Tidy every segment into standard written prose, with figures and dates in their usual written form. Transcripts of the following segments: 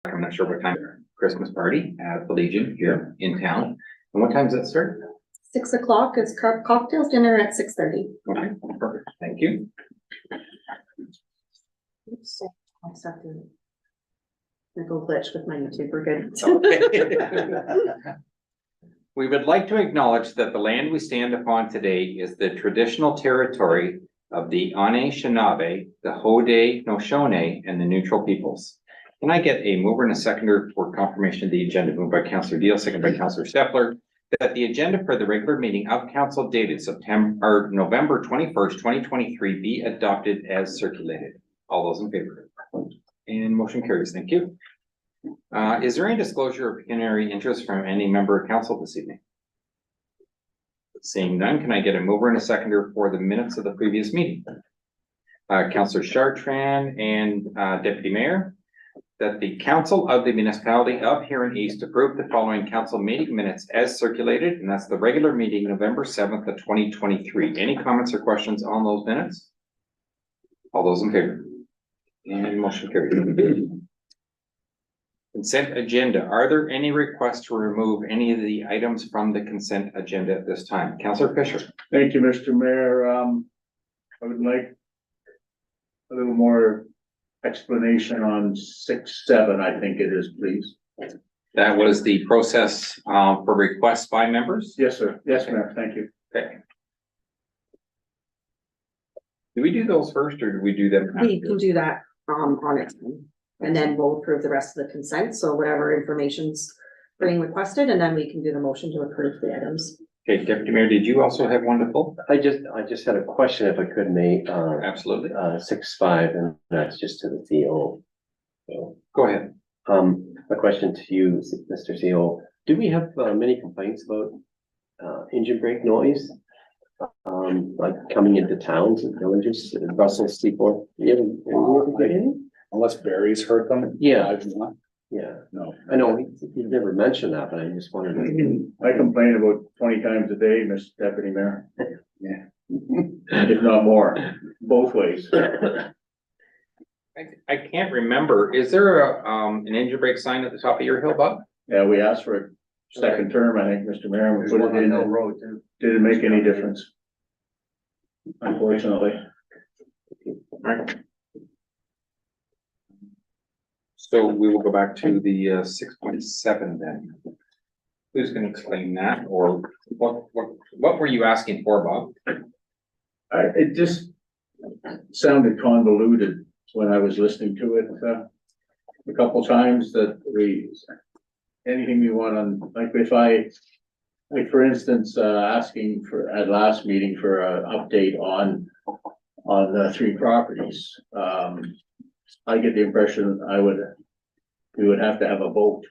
I'm not sure what time, Christmas party at the Legion here in town. And what time does that start? 6 o'clock. It's cocktails dinner at 6:30. Okay, perfect. Thank you. Oops, I'll start to go glitch with my YouTube. We're good. Okay. We would like to acknowledge that the land we stand upon today is the traditional territory of the Anishinaabe, the Haudenosaunee, and the neutral peoples. Can I get a mover and a seconder for confirmation of the agenda? Moved by Councillor Deal, second by Councillor Stepler, that the agenda for the regular meeting of council dated November 21st, 2023 be adopted as circulated. All those in favor? And motion carries. Thank you. Is there any disclosure of pecuniary interest from any member of council this evening? Seeing none, can I get a mover and a seconder for the minutes of the previous meeting? Councillor Chartrand and Deputy Mayor, that the council of the municipality of Huron East approve the following council meeting minutes as circulated, and that's the regular meeting November 7th of 2023. Any comments or questions on those minutes? All those in favor? And motion carried. Consent agenda. Are there any requests to remove any of the items from the consent agenda at this time? Councillor Fisher. Thank you, Mr. Mayor. I would like a little more explanation on 6-7, I think it is, please. That was the process for requests by members? Yes, sir. Yes, Mayor. Thank you. Okay. Do we do those first or do we do them? We can do that on its own, and then we'll approve the rest of the consent. So whatever information's being requested, and then we can do the motion to approve the items. Okay, Deputy Mayor, did you also have one to pull? I just had a question, if I could, Nate. Absolutely. 6-5, and that's just to the CO. So, Go ahead. a question to you, Mr. CO. Do we have many complaints about engine brake noise? Like coming into towns and villages in Brussels, Seaport? You ever get any? Unless Barry's heard them. Yeah. I've not. Yeah, No. I know he never mentioned that, but I just wondered. I complain about 20 times a day, Mr. Deputy Mayor. Yeah. If not more, both ways. I can't remember. Is there an engine brake sign at the top of your hill, Bob? Yeah, we asked for a second term, I think, Mr. Mayor. We There's put one it on in. Hill Road too. Didn't make any difference. Unfortunately. Right. So we will go back to the 6.7 then. Who's going to explain that, or what were you asking for, Bob? It just sounded convoluted when I was listening to it, a couple times that anything we want on, like like for instance, asking for, at last meeting for an update on the 3 properties. I get the impression we would have to have a vote.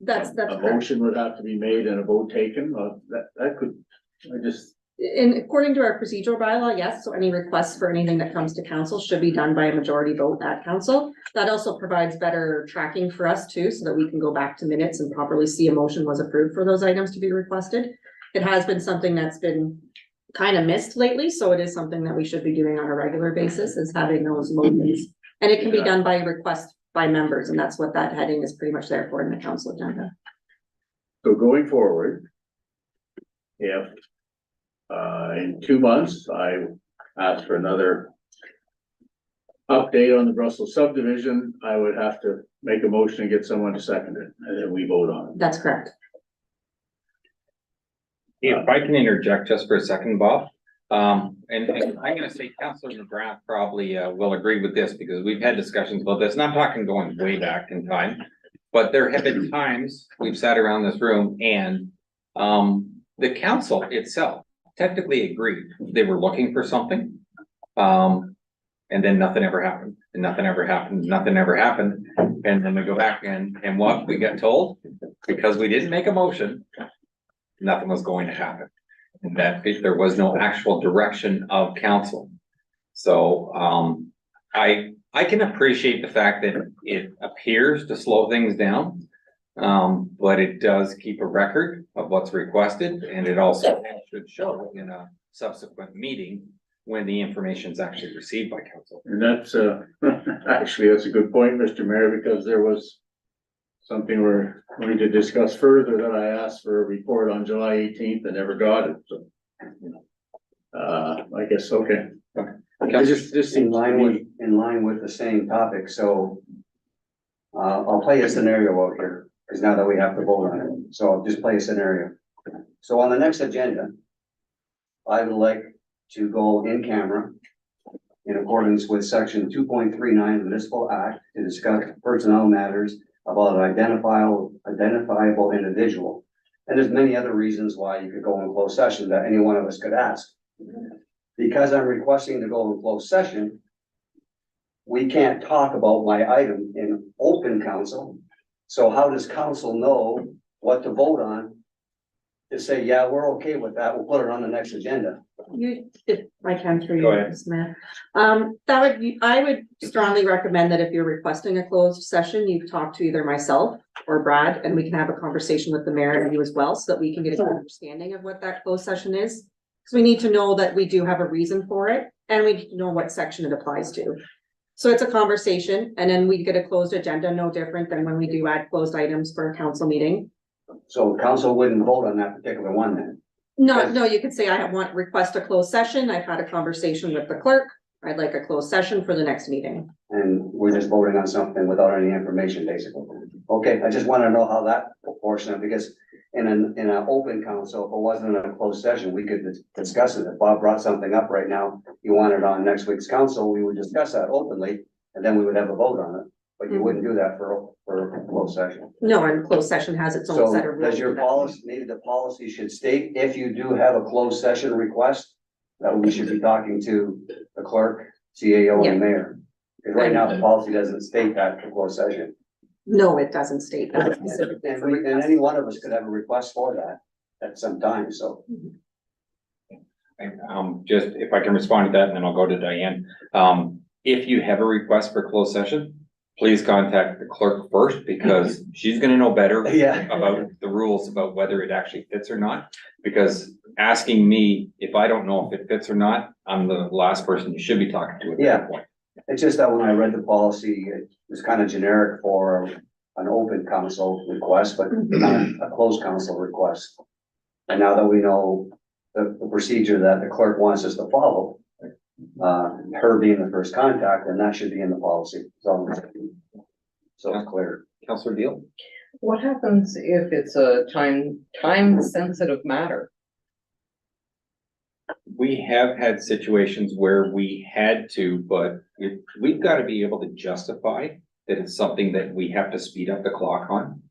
That's A correct. motion would have to be made and a vote taken, And according to our procedural bylaw, yes, so any requests for anything that comes to council should be done by a majority vote at council. That also provides better tracking for us too, so that we can go back to minutes and properly see a motion was approved for those items to be requested. It has been something that's been kind of missed lately, so it is something that we should be doing on a regular basis, is having those motions. And it can be done by request by members, and that's what that heading is pretty much there for in the council agenda. So going forward, if in 2 months, I ask for another update on the Brussels subdivision, I would have to make a motion and get someone to second it, and then we vote on it. That's correct. If I can interject just for a second, Bob. And I'm gonna say Councilor McGrath probably will agree with this because we've had discussions about this, and I'm talking going way back in time. But there have been times we've sat around this room and the council itself technically agreed they were looking for something. And then nothing ever happened, and nothing ever happened, nothing ever happened. And then we go back and what we got told, because we didn't make a motion, nothing was going to happen. And that there was no actual direction of council. So I can appreciate the fact that it appears to slow things down. But it does keep a record of what's requested, and it also should show in a subsequent meeting when the information is actually received by council. And that's, actually, that's a good point, Mr. Mayor, because there was something we're going to discuss further, that I asked for a report on July 18th and never got it, so. I guess, okay. This In seems to line be, with the same topic, so. I'll play a scenario out here, because now that we have to vote on it, so I'll just play a scenario. So on the next agenda, I would like to go in camera in accordance with section 2.39 of the Municipal Act to discuss personnel matters about an identifiable individual. And there's many other reasons why you could go in closed session that any one of us could ask. Because I'm requesting to go in closed session, we can't talk about my item in open council. So how does council know what to vote on? To say, yeah, we're okay with that, we'll put it on the next agenda. You, if I can through Go you, ahead. Ms. Mayor. That would be, I would strongly recommend that if you're requesting a closed session, you talk to either myself or Brad, and we can have a conversation with the mayor and you as well, so that we can get an understanding of what that closed session is. Because we need to know that we do have a reason for it, and we need to know what section it applies to. So it's a conversation, and then we get a closed agenda, no different than when we do add closed items for a council meeting. So council wouldn't vote on that particular one then. No, you could say I want request a closed session. I've had a conversation with the clerk. I'd like a closed session for the next meeting. And we're just voting on something without any information, basically. Okay, I just want to know how that portion of, because in an open council, if it wasn't a closed session, we could discuss it. If Bob brought something up right now, you want it on next week's council, we would discuss that openly, and then we would have a vote on it. But you wouldn't do that for a closed session. No, and closed session has its own So set of rules. does your policy, maybe the policy should state, if you do have a closed session request, that we should be talking to the clerk, CAO Yeah. and mayor? Because right now, the policy doesn't state that for closed session. No, it doesn't state that specifically. And any one of us could have a request for that at some time, so. Just if I can respond to that, and then I'll go to Diane. If you have a request for closed session, please contact the clerk first, because she's gonna know better Yeah. about the rules, about whether it actually fits or not. Because asking me if I don't know if it fits or not, I'm the last person you should be talking to at Yeah. that point. It's just that when I read the policy, it was kind of generic for an open council request, but not a closed council request. And now that we know the procedure that the clerk wants us to follow, her being the first contact, and that should be in the policy. So it's clear. Counselor Deal? What happens if it's a time sensitive matter? We have had situations where we had to, but we've got to be able to justify that it's something that we have to speed up the clock on.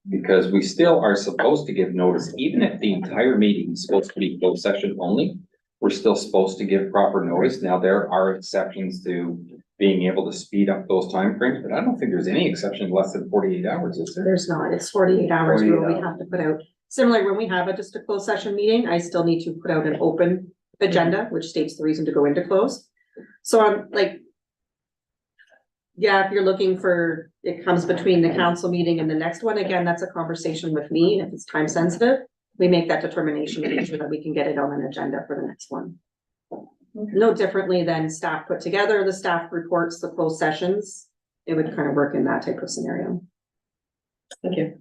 Because we still are supposed to give notice, even if the entire meeting is supposed to be closed session only, we're still supposed to give proper notice. Now, there are exceptions to being able to speed up those timeframes, but I don't think there's any exception less than 48 hours, is there? There's not, it's 48 hours 48 where we hours. have to put out, similar when we have just a closed session meeting, I still need to put out an open agenda, which states the reason to go into close. So I'm like, yeah, if you're looking for, it comes between the council meeting and the next one, again, that's a conversation with me. If it's time sensitive, we make that determination to make sure that we can get it on an agenda for the next one. No differently than staff put together the staff reports, the closed sessions, it would kind of work in that type of scenario. Thank you.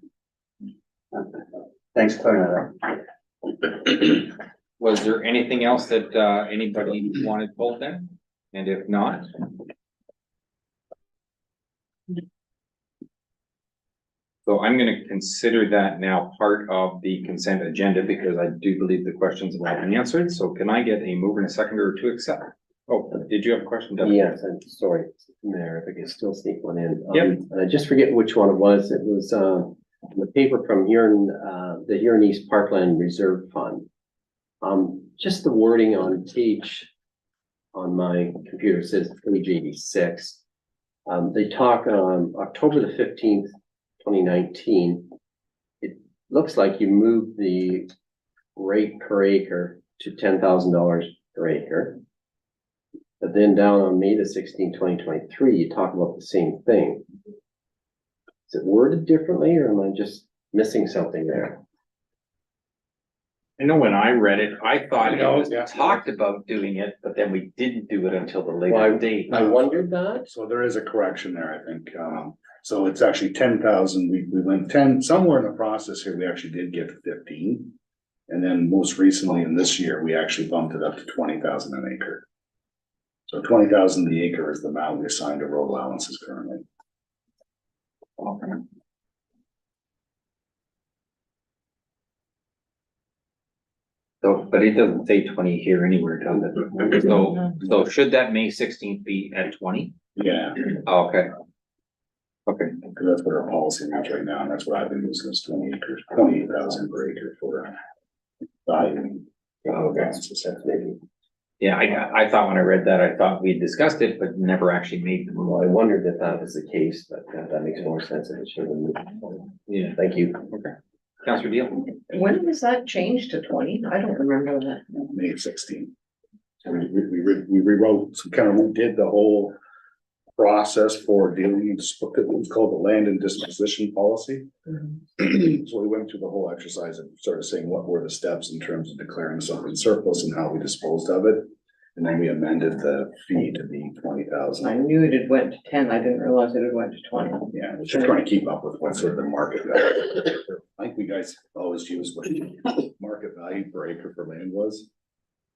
Thanks for clearing that up. Was there anything else that anybody wanted pulled then? And if not, so I'm gonna consider that now part of the consent agenda, because I do believe the questions have all been answered. So can I get a mover and a seconder to accept? Oh, did you have a question, Doug? Yes, I'm sorry, Mayor, if I could still sneak one in. Yep. And I just forget which one it was. It was, the paper from Huron, the Huron East Parkland Reserve Fund. Just the wording on page, on my computer says page 86. They talk on October the 15th, 2019. It looks like you moved the rate per acre to $10,000 per acre. But then down on May the 16th, 2023, you talk about the same thing. Is it worded differently, or am I just missing something there? I know when I read it, I thought it No, was yeah. talked about doing it, but then we didn't do it until the Well, later date. I wondered that. So there is a correction there, I think. So it's actually 10,000, we went 10, somewhere in the process here, we actually did get to 15. And then most recently in this year, we actually bumped it up to 20,000 an acre. So 20,000 the acre is the amount we assigned to road allowances currently. So, but it doesn't say 20 here anywhere, does it? So should that May 16th be at 20? Yeah, Okay. Okay, because that's what our policy is right now, and that's what I've been using is 20 acres, 28,000 per acre for value. Maybe. yeah, I thought when I read that, I thought we discussed it, but never actually made them. Well, I wondered if that was the case, but that makes more sense if it should have moved. Yeah. Thank you. Okay. Counselor Deal? When was that changed to 20? I don't remember that. May 16. So we rewrote, so kind of redid the whole process for dealing, it's called the land and disposition policy. So we went through the whole exercise and started saying what were the steps in terms of declaring something surplus and how we disposed of it. And then we amended the fee to be 20,000. I knew it had went to 10. I didn't realize it had went to 20. Yeah, we're just trying to keep up with what sort of the market value. I think we guys always use what market value per acre for land was.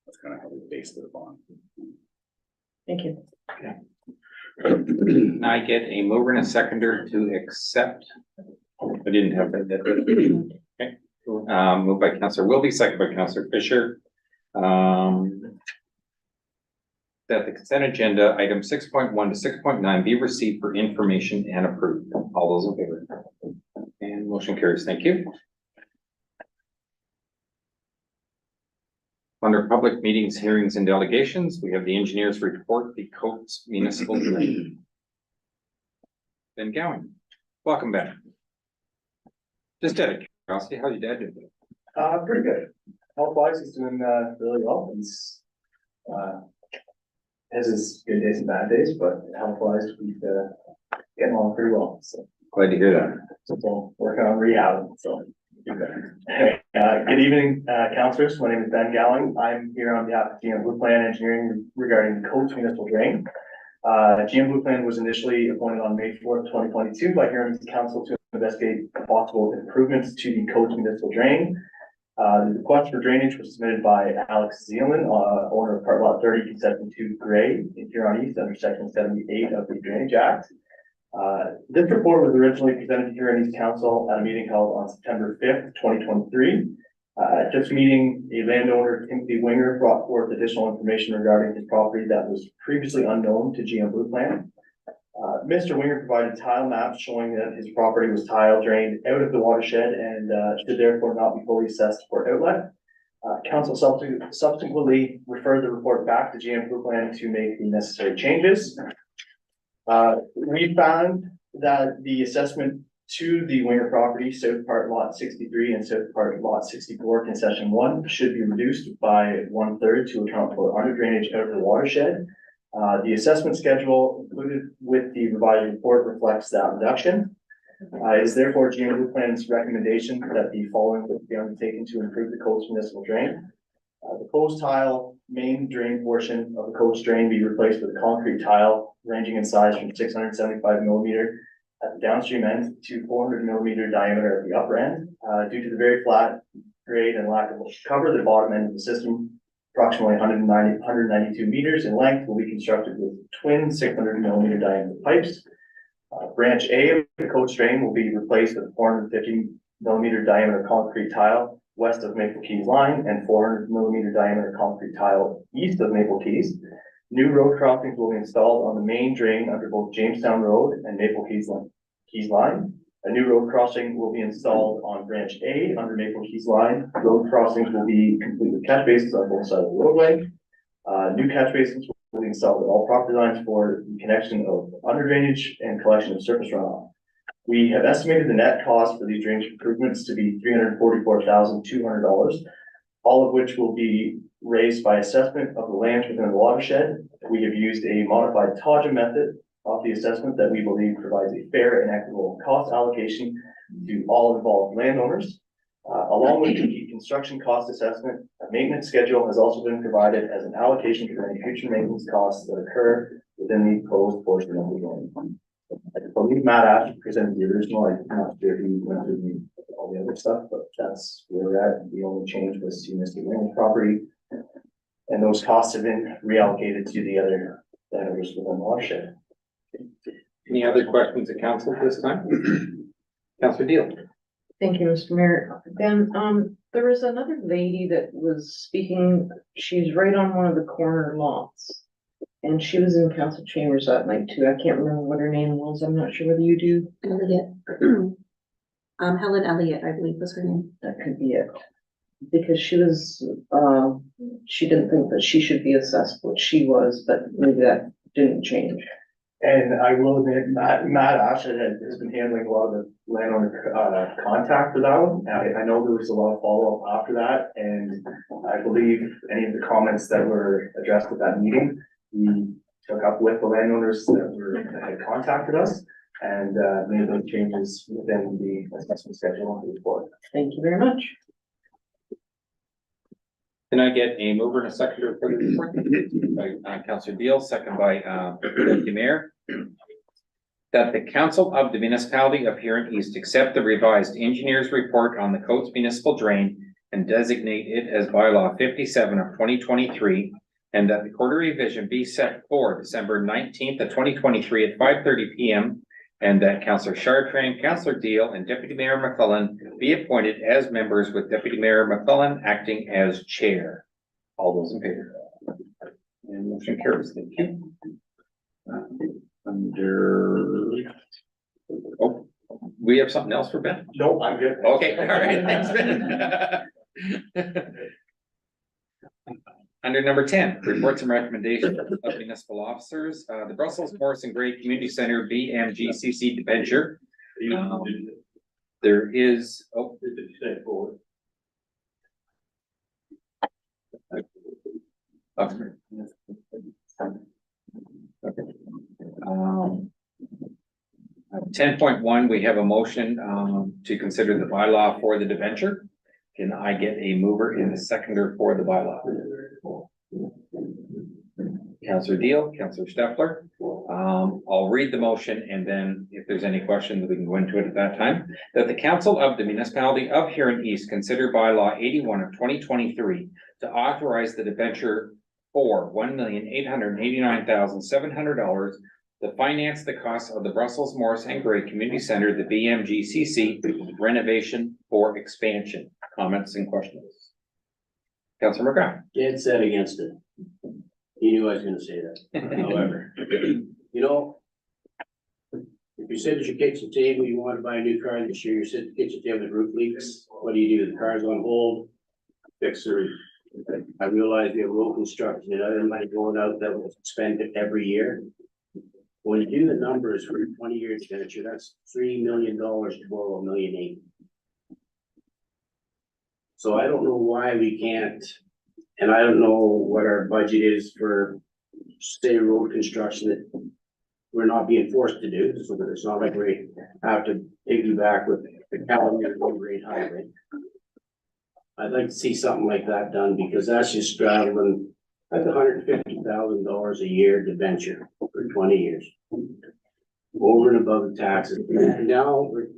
That's kind of how we based it upon. Thank you. I get a mover and a seconder to accept. I didn't have that. Okay. Moved by Counselor Wilby, second by Counselor Fisher. That the consent agenda, item 6.1 to 6.9 be received for information and approved. All those in favor? And motion carries. Thank you. Under public meetings, hearings, and delegations, we have the engineer's report, the Coates Municipal Drain. Ben Gowan, welcome back. Just out of curiosity, how's your dad doing? Pretty good. Health-wise, he's doing, really well. He's, has his good days and bad days, but health-wise, we've, getting along pretty well, so. Glad to hear that. So working on rehab, so. do better. Good evening, councilors. My name is Ben Gowing. I'm here on behalf of GM Blue Plan Engineering regarding the Coates Municipal Drain. GM Blue Plan was initially appointed on May 4th, 2022 by Huron's council to investigate possible improvements to the Coates Municipal Drain. The request for drainage was submitted by Alex Zeeland, owner of part lot 3072 Gray in Huron East under section 78 of the Drainage Act. This report was originally presented to Huron East Council at a meeting held on September 5th, 2023. At this meeting, a landowner, Timothy Winger, brought forth additional information regarding his property that was previously unknown to GM Blue Plan. Mr. Winger provided tile maps showing that his property was tile drained out of the watershed and should therefore not be fully assessed for outlet. Council subsequently referred the report back to GM Blue Plan to make the necessary changes. We found that the assessment to the Winger property, south part lot 63 and south part lot 64 concession 1 should be reduced by 1/3 to account for under drainage out of the watershed. The assessment schedule included with the revised report reflects that reduction. It is therefore GM Blue Plan's recommendation that the following would be undertaken to improve the Coates Municipal Drain. The closed tile main drain portion of the Coates Drain be replaced with a concrete tile ranging in size from 675 millimeter at the downstream end to 400 millimeter diameter at the upper end. Due to the very flat grade and lack of cover, the bottom end of the system, approximately 192 meters in length, will be constructed with twin 600 millimeter diameter pipes. Branch A of the Coates Drain will be replaced with a 450 millimeter diameter concrete tile west of Maple Keys line and 400 millimeter diameter concrete tile east of Maple Keys. New road crossings will be installed on the main drain under both Jamestown Road and Maple Keys line. A new road crossing will be installed on Branch A under Maple Keys line. Road crossings will be complete with catch basins on both sides of the roadway. New catch basins will be installed at all property lines for the connection of under drainage and collection of surface runoff. We have estimated the net cost for these drainage improvements to be $344,200, all of which will be raised by assessment of the lands within the watershed. We have used a modified TAJA method of the assessment that we believe provides a fair and equitable cost allocation to all involved landowners. Along with the construction cost assessment, a maintenance schedule has also been provided as an allocation for any future maintenance costs that occur within the closed portion of the drain. believe Matt Ash presented the original, I'm not sure if he went through all the other stuff, but that's where we're at. The only change was to Mr. Rain's property. And those costs have been reallocated to the other areas within the watershed. Any other questions of council at this time? Councillor Deal. Thank you, Mr. Mayor. Then, there was another lady that was speaking, she's right on one of the corner lots. And she was in council chambers that night too. I can't remember what her name was. I'm not sure whether you do. Elliot. Helen Elliott, I believe was her name. That could be it. Because she was, she didn't think that she should be assessed what she was, but maybe that didn't change. And I will admit, Matt Ash has been handling a lot of the landowner, contact for that one. I know there was a lot of follow-up after that, and I believe any of the comments that were addressed at that meeting, we took up with the landowners that had contacted us and, made those changes within the assessment schedule on the report. Thank you very much. Can I get a mover and a seconder for the report? By Councillor Deal, second by Deputy Mayor. That the council of the municipality of Huron East accept the revised engineer's report on the Coates Municipal Drain and designate it as bylaw 57 of 2023, and that the quarter revision be set for December 19th of 2023 at 5:30 p.m. And that Councillor Chartrand, Councillor Deal, and Deputy Mayor McClellan be appointed as members with Deputy Mayor McClellan acting as chair. All those in favor? And motion carries. Thank you. Under. Oh, we have something else for Ben? No, I'm good. Okay, all right, thanks, Ben. Under number 10, reports and recommendations of municipal officers, the Brussels Morris and Gray Community Center BMGCC debenture. There is, oh. Okay. 10.1, we have a motion to consider the bylaw for the debenture. Can I get a mover and a seconder for the bylaw? Councillor Deal, Councillor Steffler. I'll read the motion, and then if there's any questions, we can go into it at that time. That the council of the municipality of Huron East consider bylaw 81 of 2023 to authorize the debenture for $1,889,700 to finance the cost of the Brussels Morris and Gray Community Center, the BMGCC renovation for expansion. Comments and questions? Councillor McGrath. Dead set against it. He knew I was gonna say that. However, you know, if you sit at your kitchen table, you want to buy a new car this year, you sit at the kitchen table, the roof leaks, what do? The car's on hold, fix the roof. I realize we have road construction and other money going out that will spend it every year. When you do the numbers for a 20-year expenditure, that's $3 million to borrow $1.8 million. So I don't know why we can't, and I don't know what our budget is for state road construction that we're not being forced to do, so that it's not like we have to piggyback with the California road rate highway. I'd like to see something like that done, because that's just straddling, that's $150,000 a year debenture for 20 years. Over and above the taxes. And now we're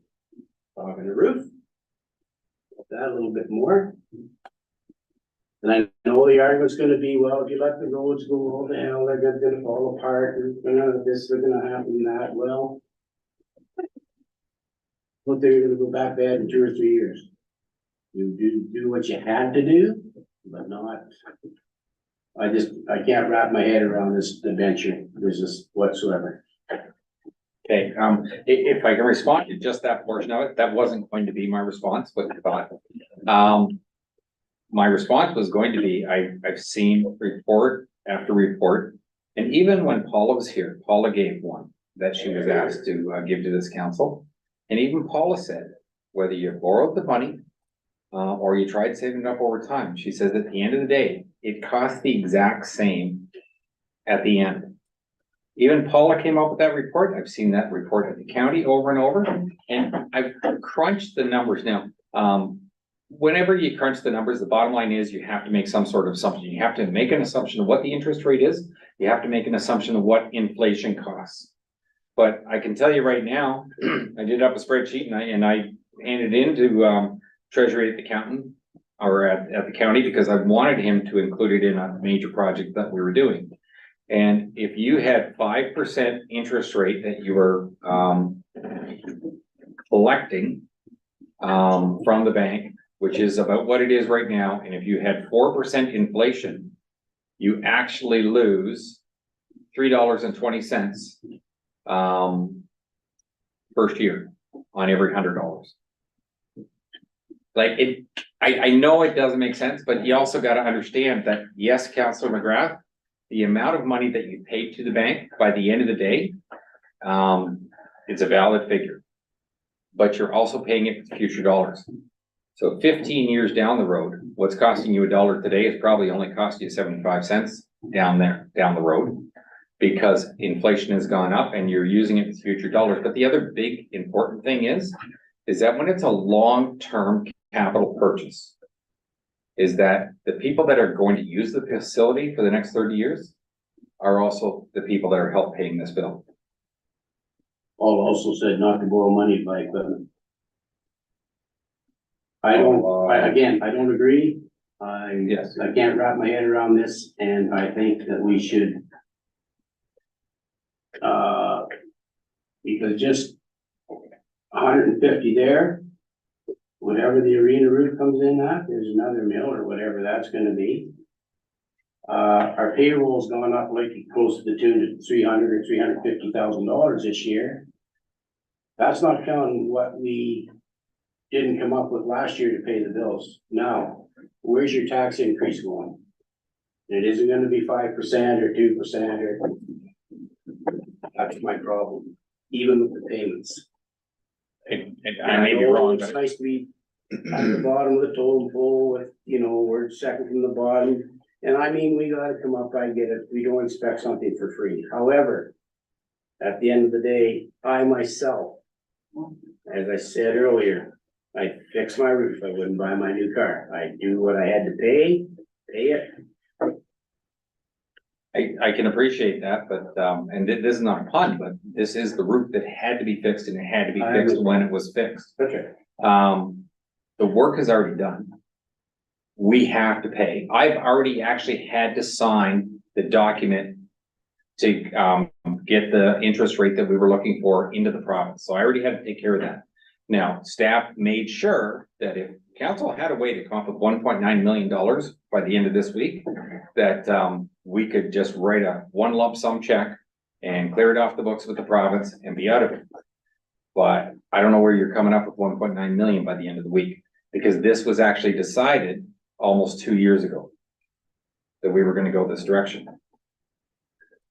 talking the roof. That a little bit more. And I know the argument's gonna be, well, if you let the roads go all to hell, they're gonna fall apart, and this, they're gonna happen, that, well. But they're gonna go back bad in 2 or 3 years. You do what you had to do, but not. I can't wrap my head around this debenture business whatsoever. Okay, if I can respond to just that portion of it, that wasn't going to be my response, but I thought. My response was going to be, I've seen report after report, and even when Paula was here, Paula gave one that she was asked to give to this council. And even Paula said, whether you borrowed the money or you tried saving it up over time, she says at the end of the day, it costs the exact same at the end. Even Paula came up with that report. I've seen that report at the county over and over, and I've crunched the numbers now. Whenever you crunch the numbers, the bottom line is you have to make some sort of assumption. You have to make an assumption of what the interest rate is. You have to make an assumption of what inflation costs. But I can tell you right now, I did up a spreadsheet and I handed it into, Treasury accountant or at the county because I wanted him to include it in a major project that we were doing. And if you had 5% interest rate that you were, collecting, from the bank, which is about what it is right now, and if you had 4% inflation, you actually lose $3.20, first year on every $100. Like it, I know it doesn't make sense, but you also gotta understand that, yes, Councilor McGrath, the amount of money that you pay to the bank by the end of the day, it's a valid figure. But you're also paying it with future dollars. So 15 years down the road, what's costing you $1 today is probably only costing you 75 cents down the road. Because inflation has gone up and you're using it with future dollars. But the other big important thing is that when it's a long-term capital purchase, is that the people that are going to use the facility for the next 30 years are also the people that are help paying this bill. Paul also said not to borrow money to buy equipment. I don't agree. Yes. I can't wrap my head around this, and I think that we should. Because just 150 there, whatever the arena roof comes in at, there's another mill or whatever that's gonna be. Our payroll's gone up like close to the tune of $300,000 or $350,000 this year. That's not counting what we didn't come up with last year to pay the bills. Now, where's your tax increase going? It isn't gonna be 5% or 2% or. That's my problem, even with the payments. I may be wrong, It's but nice to be at the bottom of the totem pole with, we're second from the bottom. And I mean, we gotta come up, I get it, we don't expect something for free. However, at the end of the day, I myself, as I said earlier, I fix my roof, I wouldn't buy my new car. I do what I had to pay it. I can appreciate that, but, and this is not a pun, but this is the roof that had to be fixed and it had to be fixed when it was fixed. Okay. The work is already done. We have to pay. I've already actually had to sign the document to, get the interest rate that we were looking for into the province. So I already had to take care of that. Now, staff made sure that if council had a way to come up with $1.9 million by the end of this week, that, we could just write a one lump sum check and clear it off the books with the province and be out of it. But I don't know where you're coming up with 1.9 million by the end of the week, because this was actually decided almost 2 years ago that we were gonna go this direction.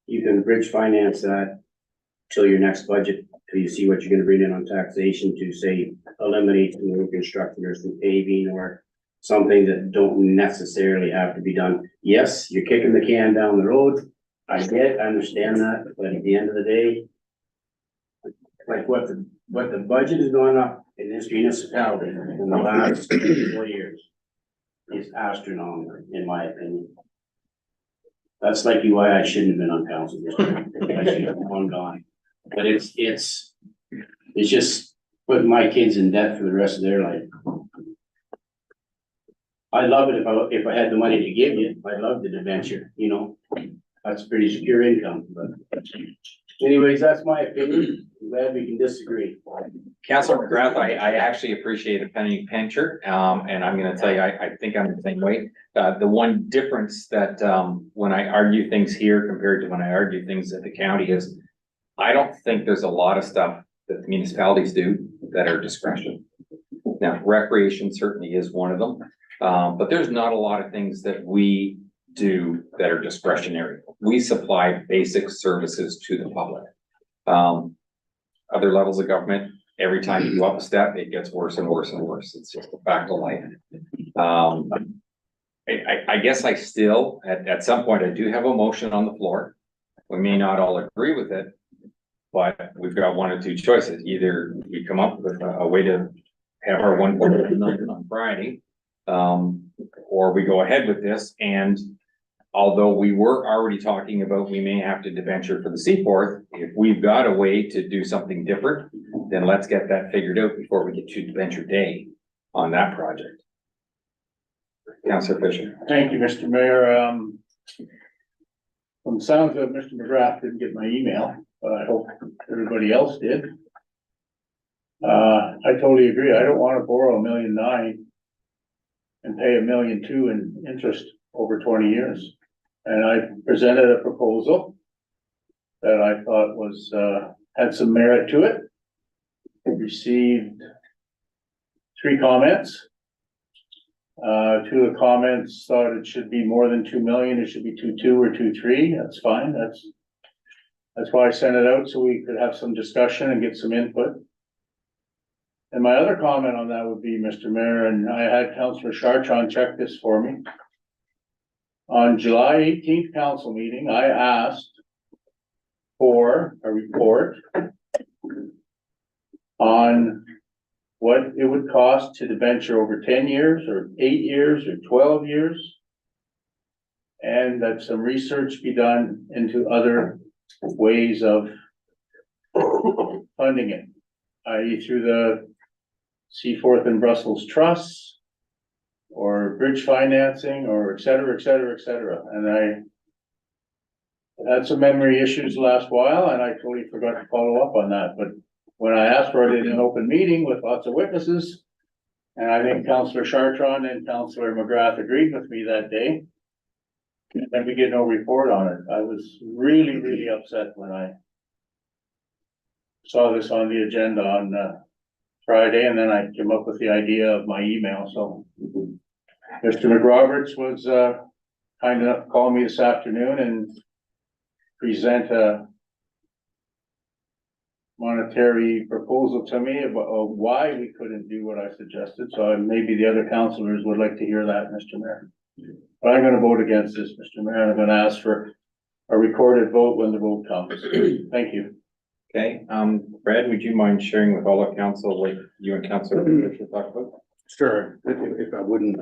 You can bridge finance that till your next budget, till you see what you're gonna bring in on taxation to say eliminate some road construction or some paving or something that don't necessarily have to be done. Yes, you're kicking the can down the road. I understand that, but at the end of the day, like what the budget has gone up in this municipality in the last 4 years is astronomical, in my opinion. That's likely why I shouldn't have been on council this year. I should have long gone. But it's just putting my kids in debt for the rest of their life. I'd love it if I had the money to give you. I'd love the debenture, that's pretty secure income, but anyways, that's my opinion. I'm glad we can disagree. Councilor McGrath, I actually appreciate a penny pincher, and I'm gonna tell you, I think I'm the same way. The one difference that, when I argue things here compared to when I argue things at the county is, I don't think there's a lot of stuff that the municipalities do that are discretion. Now, recreation certainly is one of them, but there's not a lot of things that we do that are discretionary. We supply basic services to the public. Other levels of government, every time you go up a step, it gets worse and worse and worse. It's just a fact of life. I guess I still, at some point, I do have a motion on the floor. We may not all agree with it, but we've got one or two choices. Either we come up with a way to have our 1.9 million on Friday, or we go ahead with this. And although we were already talking about we may have to debenture for the Seaforth, if we've got a way to do something different, then let's get that figured out before we get to debenture day on that project. Councillor Fisher. Thank you, Mr. Mayor. From the sounds of it, Mr. McGrath didn't get my email, but I hope everybody else did. I totally agree. I don't want to borrow $1.9 million and pay $1.2 million in interest over 20 years. And I presented a proposal that I thought was, had some merit to it. Received 3 comments. 2 of the comments thought it should be more than 2 million, it should be 2.2 or 2.3, that's fine, that's why I sent it out, so we could have some discussion and get some input. And my other comment on that would be, Mr. Mayor, and I had Councillor Chartron check this for me. On July 18th council meeting, I asked for a report on what it would cost to debenture over 10 years or 8 years or 12 years. And that some research be done into other ways of funding it, i.e. through the Seaforth and Brussels trusts or bridge financing or et cetera, et cetera, et cetera. And I had some memory issues last while and I totally forgot to follow up on that, but when I asked for it in an open meeting with lots of witnesses, and I think Councillor Chartron and Councillor McGrath agreed with me that day, and we get no report on it. I was really, really upset when I saw this on the agenda on Friday, and then I came up with the idea of my email, so. Mr. McRoberts was kind enough to call me this afternoon and present a monetary proposal to me about why we couldn't do what I suggested, so maybe the other councillors would like to hear that, Mr. Mayor. But I'm gonna vote against this, Mr. Mayor, and I'm gonna ask for a recorded vote when the vote comes. Thank you. Okay, Brad, would you mind sharing with all of council what you and Councillor Fisher talked about? Sure, if I wouldn't,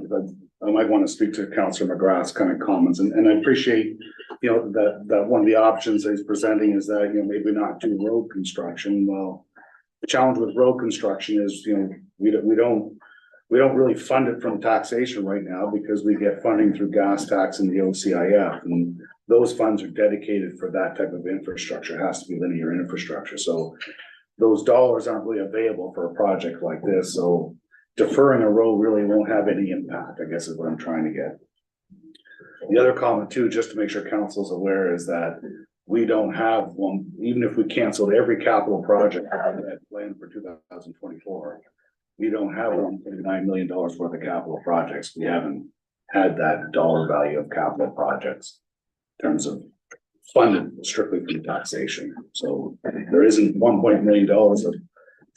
I might want to speak to Councillor McGrath's kind of comments, and I appreciate, you know, that one of the options that he's presenting is that, you know, maybe not do road construction. Well, the challenge with road construction is, you know, we don't really fund it from taxation right now because we get funding through gas tax and the OCIF, and those funds are dedicated for that type of infrastructure. It has to be linear infrastructure, so those dollars aren't really available for a project like this, so deferring a road really won't have any impact, I guess is what I'm trying to get. The other comment too, just to make sure council's aware, is that we don't have one, even if we canceled every capital project that we had planned for 2024, we don't have $1.9 million worth of capital projects. We haven't had that dollar value of capital projects in terms of funded strictly through taxation. So there isn't $1 million of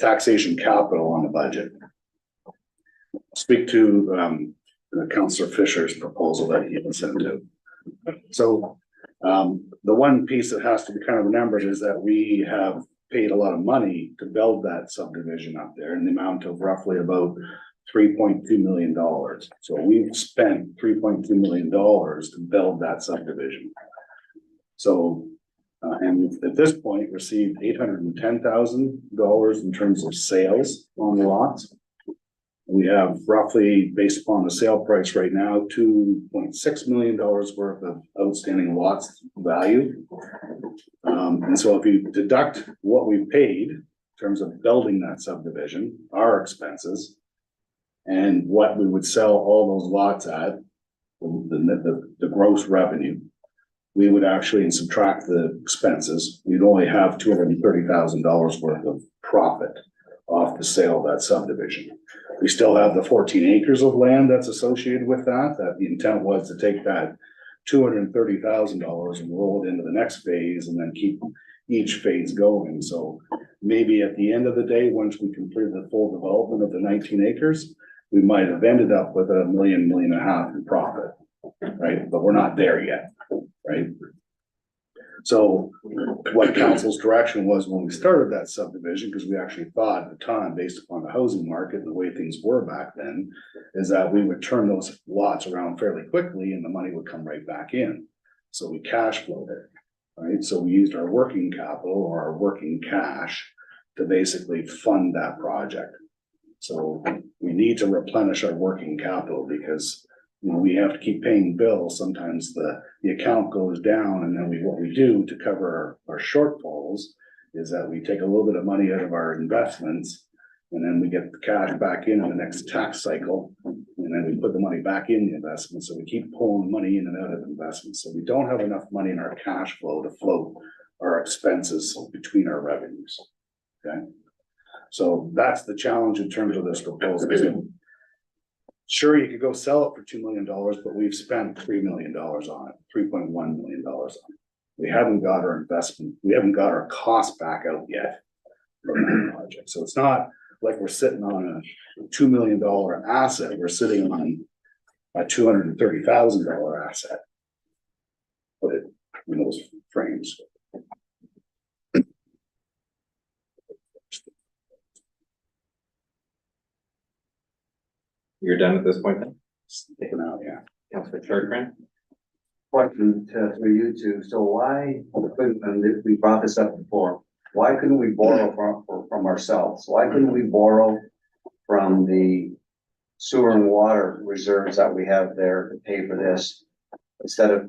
taxation capital on the budget. Speak to Councillor Fisher's proposal that he had sent to. So the one piece that has to be kind of remembered is that we have paid a lot of money to build that subdivision up there in the amount of roughly about $3.2 million. So we've spent $3.2 million to build that subdivision. So and at this point received $810,000 in terms of sales on the lots. We have roughly, based upon the sale price right now, $2.6 million worth of outstanding lots value. And so if you deduct what we paid in terms of building that subdivision, our expenses, and what we would sell all those lots at, the gross revenue, we would actually, and subtract the expenses, we'd only have $230,000 worth of profit off the sale of that subdivision. We still have the 14 acres of land that's associated with that the intent was to take that $230,000 and roll it into the next phase and then keep each phase going. So maybe at the end of the day, once we complete the full development of the 19 acres, we might have ended up with $1.5 million in profit, right? But we're not there yet, right? So what council's direction was when we started that subdivision, because we actually thought at the time, based upon the housing market and the way things were back then, is that we would turn those lots around fairly quickly and the money would come right back in. So we cash flowed it, right? So we used our working capital or our working cash to basically fund that project. So we need to replenish our working capital because, you know, we have to keep paying bills. Sometimes the account goes down and then what we do to cover our shortfalls is that we take a little bit of money out of our investments and then we get the cash back in the next tax cycle. And then we put the money back in the investment. So we keep pulling money in and out of investments. So we don't have enough money in our cash flow to float our expenses between our revenues. Okay. So that's the challenge in terms of this proposal. Sure, you could go sell it for $2 million, but we've spent $3 million on it, $3.1 million on it. We haven't got our investment, we haven't got our cost back out yet from that project. So it's not like we're sitting on a $2 million asset, we're sitting on a $230,000 asset. Put it in those frames. You're done at this point then? Sticking out, yeah. Councilor Chartrand? Question for you two. So why couldn't, and we brought this up before, why couldn't we borrow from ourselves? Why couldn't we borrow from the sewer and water reserves that we have there to pay for this instead of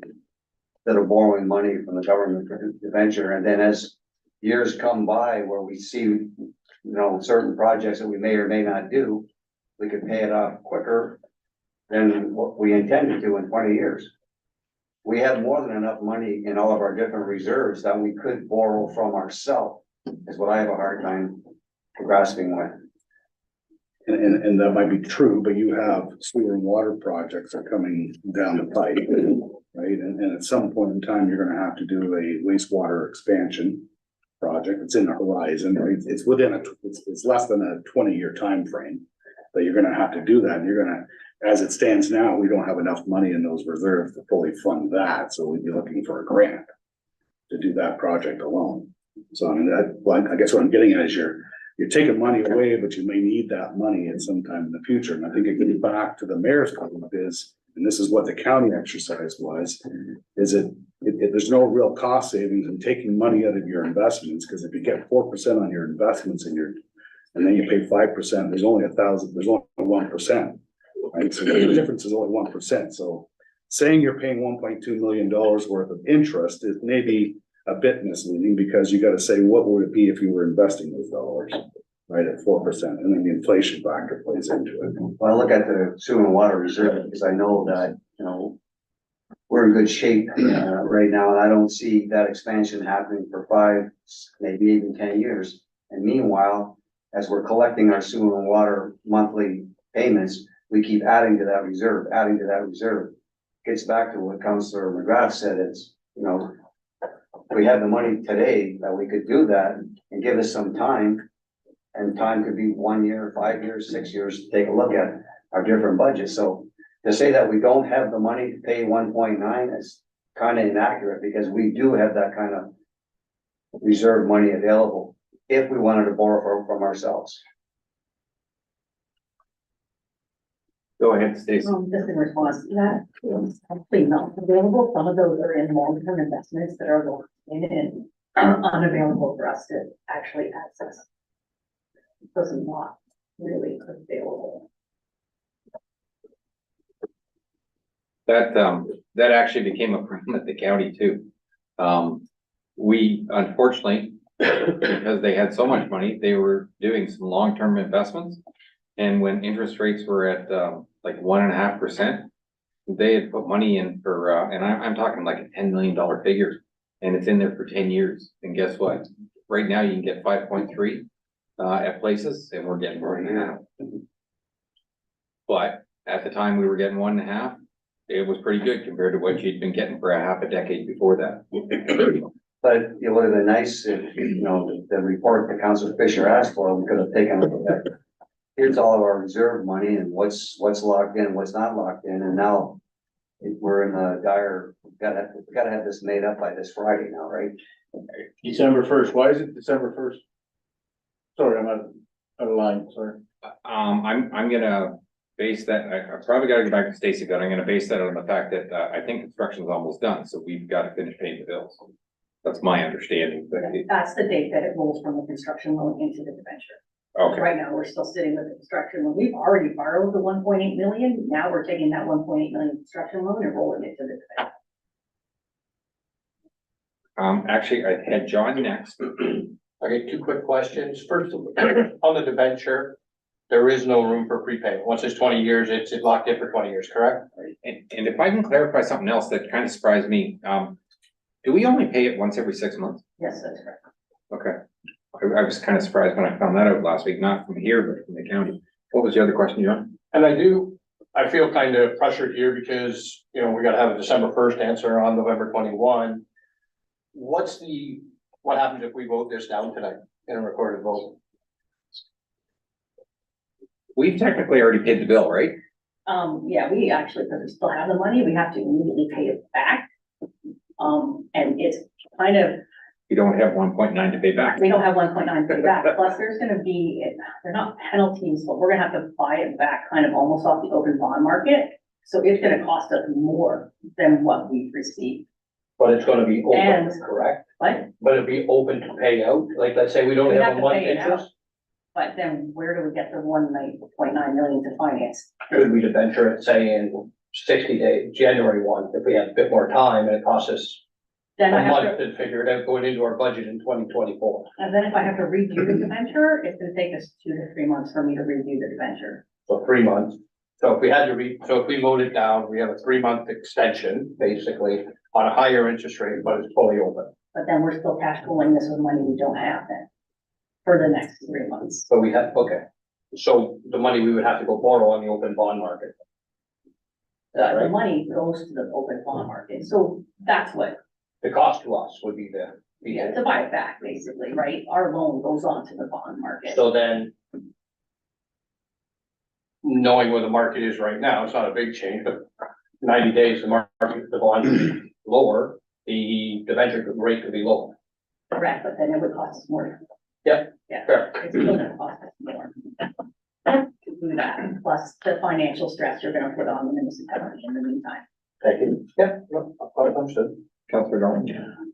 borrowing money from the government for the venture? And then as years come by where we see, you know, certain projects that we may or may not do, we could pay it off quicker than what we intended to in 20 years. We have more than enough money in all of our different reserves that we could borrow from ourselves, is what I have a hard time grasping with. And that might be true, but you have sewer and water projects are coming down the pipe, right? And at some point in time, you're gonna have to do a wastewater expansion project. It's in the horizon, right? It's within it's less than a 20-year time frame that you're gonna have to do that. And you're gonna, as it stands now, we don't have enough money in those reserves to fully fund that. So we'd be looking for a grant to do that project alone. So I mean, I guess what I'm getting at is you're taking money away, but you may need that money at some time in the future. And I think it gets back to the mayor's comment is, and this is what the county exercise was, is there's no real cost savings in taking money out of your investments, because if you get 4% on your investments and then you pay 5%, there's only 1%, right? So the difference is only 1%. So saying you're paying $1.2 million worth of interest is maybe a bit misleading, because you got to say, what would it be if you were investing those dollars, right, at 4%, and then the inflation factor plays into it. Well, I look at the sewer and water reserve because I know that, you know, we're in good shape right now, and I don't see that expansion happening for 5, maybe even 10 years. And meanwhile, as we're collecting our sewer and water monthly payments, we keep adding to that reserve, Gets back to what Councillor McGrath said, it's, you know, we have the money today that we could do that and give us some time. And time could be 1 year, 5 years, 6 years to take a look at our different budgets. So to say that we don't have the money to pay 1.9 is kind of inaccurate, because we do have that kind of reserve money available if we wanted to borrow from ourselves. Go ahead, Stacy. Just in response to that, it's actually not available. Some of those are in long-term investments that are locked in and unavailable for us to actually access. So it's not really available. That actually became a problem at the county too. We unfortunately, because they had so much money, they were doing some long-term investments. And when interest rates were at like 1.5%, they had put money in for, and I'm talking like a $10 million figure, and it's in there for 10 years. And guess what? Right now you can get 5.3 at places, and we're getting 1.5. But at the time we were getting 1.5, it was pretty good compared to what you'd been getting for a half a decade before that. But it would have been nice if, you know, the report that Councilor Fisher asked for, we could have taken a look at. Here's all of our reserve money and what's locked in, what's not locked in, and now we're in a dire gotta have this made up by this Friday now, right? December first, why is it December first? Sorry, I'm out of line, sorry. I'm gonna base that, I probably gotta go back to Stacy, but I'm gonna base that on the fact that, I think construction's almost done, so we've gotta finish paying the bills. That's my understanding, but That's the date that it rolls from the construction loan into the debenture. okay, Right now, we're still sitting with the construction loan. We've already borrowed the 1.8 million. Now we're taking that 1.8 million construction loan and rolling it to the debenture. actually, I had John next. Okay, two quick questions. First, on the debenture, there is no room for prepayment. Once it's 20 years, it's locked in for 20 years, correct? And if I can clarify something else that kind of surprised me, do we only pay it once every 6 months? Yes, that's correct. Okay. I was kind of surprised when I found that out last week, not from here, but from the county. What was the other question, John? And I feel kind of pressured here because, you know, we gotta have a December 1st answer on November 21. What happens if we vote this down tonight in a recorded vote? We've technically already paid the bill, right? Yeah, we actually, because we still have the money, we have to immediately pay it back. And it's kind of, We don't have 1.9 to pay back. we don't have 1.9 to pay back, plus there's gonna be, they're not penalties, but we're gonna have to buy it back kind of almost off the open bond market. So it's gonna cost us more than what we've received. But it's gonna be open, And- correct? But, But it'll be open to pay out, like, let's say we don't We have have a to month pay it out. interest, but then where do we get the 1.9 million to finance? could we debenture it, say, in 60 days, January 1, if we have a bit more time and it costs us Then I a have month to, to figure it out going into our budget in 2024. and then if I have to redo the debenture, it's gonna take us 2 to 3 months for me to redo the debenture. So 3 months. So if we had to so if we vote it down, we have a 3-month extension, basically, on a higher interest rate, but it's fully open. But then we're still cash flowing this with money we don't have then, for the next 3 months. So we have, okay. So the money we would have to go borrow on the open bond market. The money goes to the open bond market, so that's what, The cost to us would be yeah, to buy it back, basically, right? Our loan goes on to the bond market. So then, knowing where the market is right now, it's not a big change, but 90 days, the bond is lower, the debenture rate could be lower. Correct, but then it would cost us more. Yep. Yeah, Fair. it's still gonna cost us more. To do that, plus the financial stress you're gonna put on the municipality in the meantime. Thank you. Yeah, no, I understood. Councillor Darwin?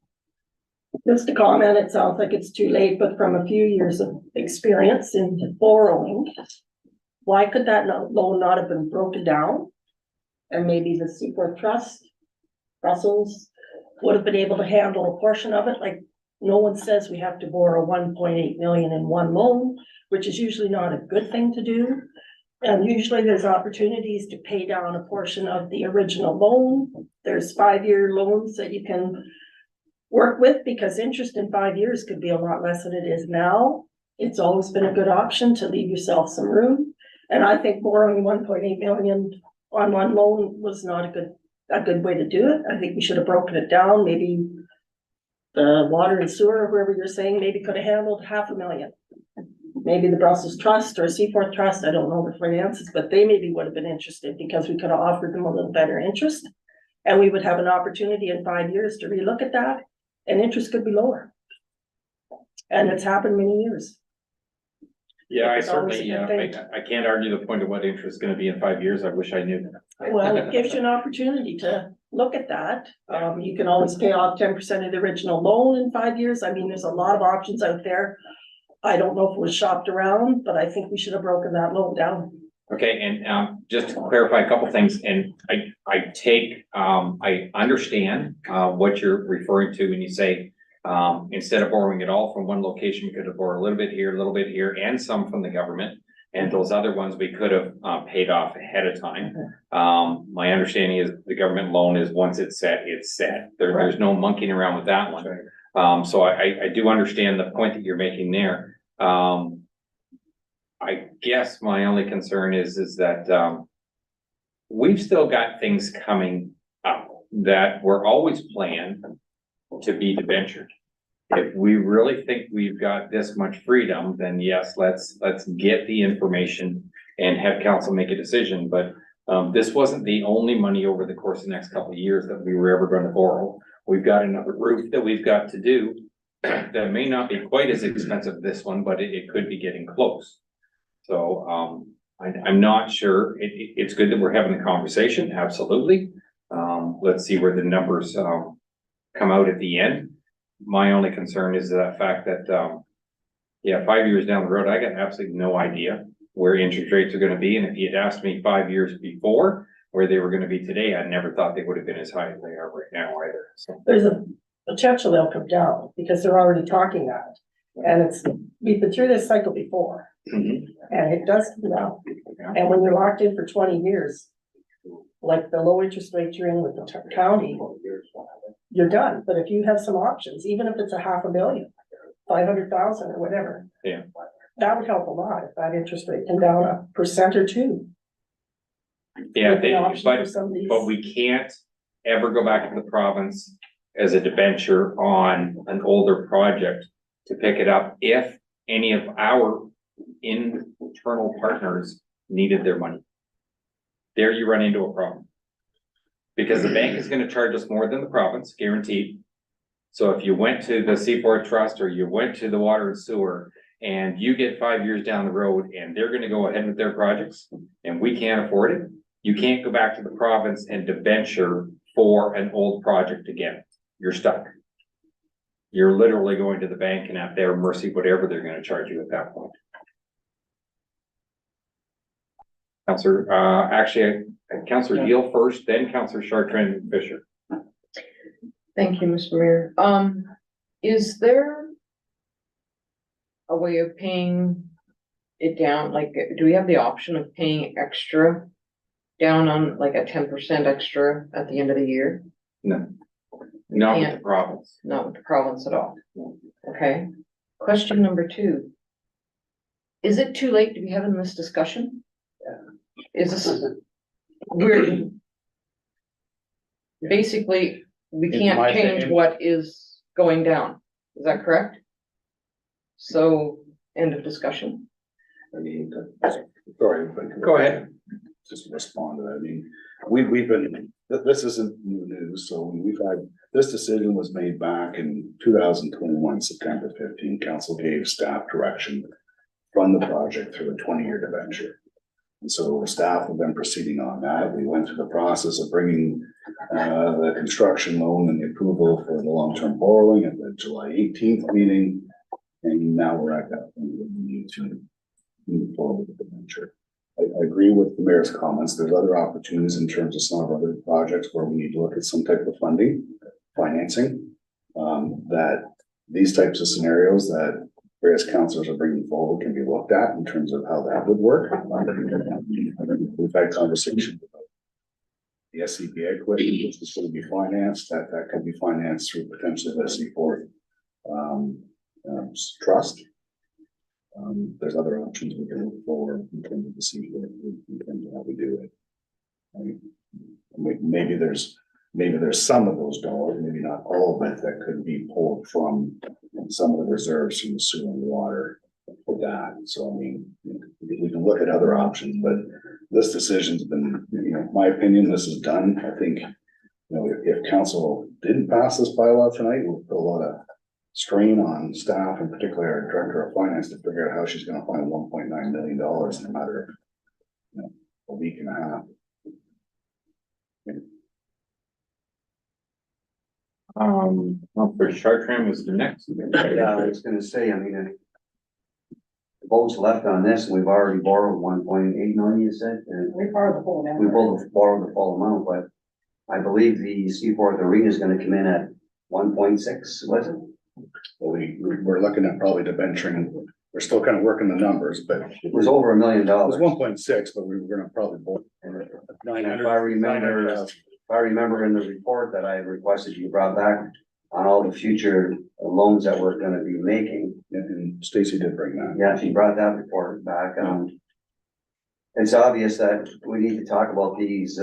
Just a comment, it sounds like it's too late, but from a few years of experience in borrowing, why could that loan not have been broken down? And maybe the Seaport Trust, Brussels, would have been able to handle a portion of it, like no one says we have to borrow 1.8 million in one loan, which is usually not a good thing to do. And usually there's opportunities to pay down a portion of the original loan. There's 5-year loans that you can work with because interest in 5 years could be a lot less than it is now. It's always been a good option to leave yourself some room. And I think borrowing 1.8 million on one loan was not a good way to do it. I think we should have broken it down. Maybe the water and sewer, whoever you're saying, maybe could have handled 500,000. Maybe the Brussels Trust or Seaport Trust, I don't know the finances, but they maybe would have been interested because we could have offered them a little better interest. And we would have an opportunity in 5 years to relook at that, and interest could be lower. And it's happened many years. Yeah, I It's always a certainly, good thing. I can't argue the point of what interest is gonna be in 5 years. I wish I knew. Well, it gives you an opportunity to look at that. You can always pay off 10% of the original loan in 5 years. I mean, there's a lot of options out there. I don't know if it was shopped around, but I think we should have broken that loan down. Okay, and just to clarify a couple things, and I understand what you're referring to when you say instead of borrowing it all from one location, we could have borrowed a little bit here, and some from the government. And those other ones we could have paid off ahead of time. My understanding is the government loan is once it's set, it's set. There's no monkeying around with that one. So I do understand the point that you're making there. I guess my only concern is that we've still got things coming up that were always planned to be debentured. If we really think we've got this much freedom, then yes, let's get the information and have council make a decision. But This wasn't the only money over the course of the next couple of years that we were ever gonna borrow. We've got another roof that we've got to do that may not be quite as expensive as this one, but it could be getting close. So, I'm not sure. It's good that we're having a conversation, absolutely. Let's see where the numbers, come out at the end. My only concern is that fact that, 5 years down the road, I got absolutely no idea where interest rates are gonna be. And if you'd asked me 5 years before where they were gonna be today, I never thought they would have been as high as they are right now either. So, There's a potential they'll come down because they're already talking that. And we've been through this cycle before mhm, and it does come down. And when you're locked in for 20 years, like the low interest rate you're in with the county, you're done. But if you have some options, even if it's a $500,000, 500,000 or whatever. Yeah. That would help a lot if that interest rate came down 1% or 2%. yeah, With an option for some of these. but we can't ever go back to the province as a debenture on an older project to pick it up if any of our internal partners needed their money. There you run into a problem. Because the bank is gonna charge us more than the province, guaranteed. So if you went to the Seaport Trust or you went to the water and sewer and you get 5 years down the road and they're gonna go ahead with their projects and we can't afford it, you can't go back to the province and debenture for an old project again. You're stuck. You're literally going to the bank and at their mercy, whatever they're gonna charge you at that point. Counselor, Counselor Deal first, then Counselor Chartrand and Fisher. Thank you, Mr. Mayor. Is there a way of paying it down? Like, do we have the option of paying extra down on like a 10% extra at the end of the year? No, not with the Can't. province. Not with the province at all. Okay. Question number 2. Is it too late to be having this discussion? Is this, we're basically, we In can't my change opinion- what is going down. Is that correct? So, end of discussion. I mean, sorry, but. Go ahead. Just respond to that. I mean, we've been, this isn't new news, so we've had, this decision was made back in 2021, September 15. Council gave staff direction to fund the project through a 20-year debenture. And so staff have been proceeding on that. We went through the process of bringing the construction loan and the approval for the long-term borrowing at the July 18th meeting. And now we're at that point where we need to move forward with the debenture. I agree with the mayor's comments. There's other opportunities in terms of some of our other projects where we need to look at some type of funding, financing. That these types of scenarios that various councils are bringing forward can be looked at in terms of how that would work. We've had conversations about the SCBA equipment, which is going to be financed, that could be financed through potentially the Seaport Trust. There's other options we can look for in terms of the CBA, in terms of how we do it. I mean, maybe there's some of those dollars, maybe not all of it, that could be pulled from some of the reserves from the sewer and water for that. So, I mean, we can look at other options, but this decision's been, my opinion, this is done. I think, if council didn't pass this bylaw tonight, we'll put a lot of strain on staff, and particularly our director of finance, to figure out how she's gonna find $1.9 million in a matter of, a week and a half. For Chartrand was the next. Yeah, I was gonna say, I mean, the votes left on this, we've already borrowed 1.8 million, you said, and We borrowed the whole amount. we borrowed the full amount, but I believe the Seaport Arena is gonna come in at 1.6, was it? Well, we're looking at probably debenturing, we're still kind of working the numbers, but It was over $1 million. it was 1.6, but we were gonna probably borrow 900. If I remember in the report that I requested you brought back on all the future loans that we're gonna be making. And Stacy did bring that. Yeah, she brought that report back. It's obvious that we need to talk about these,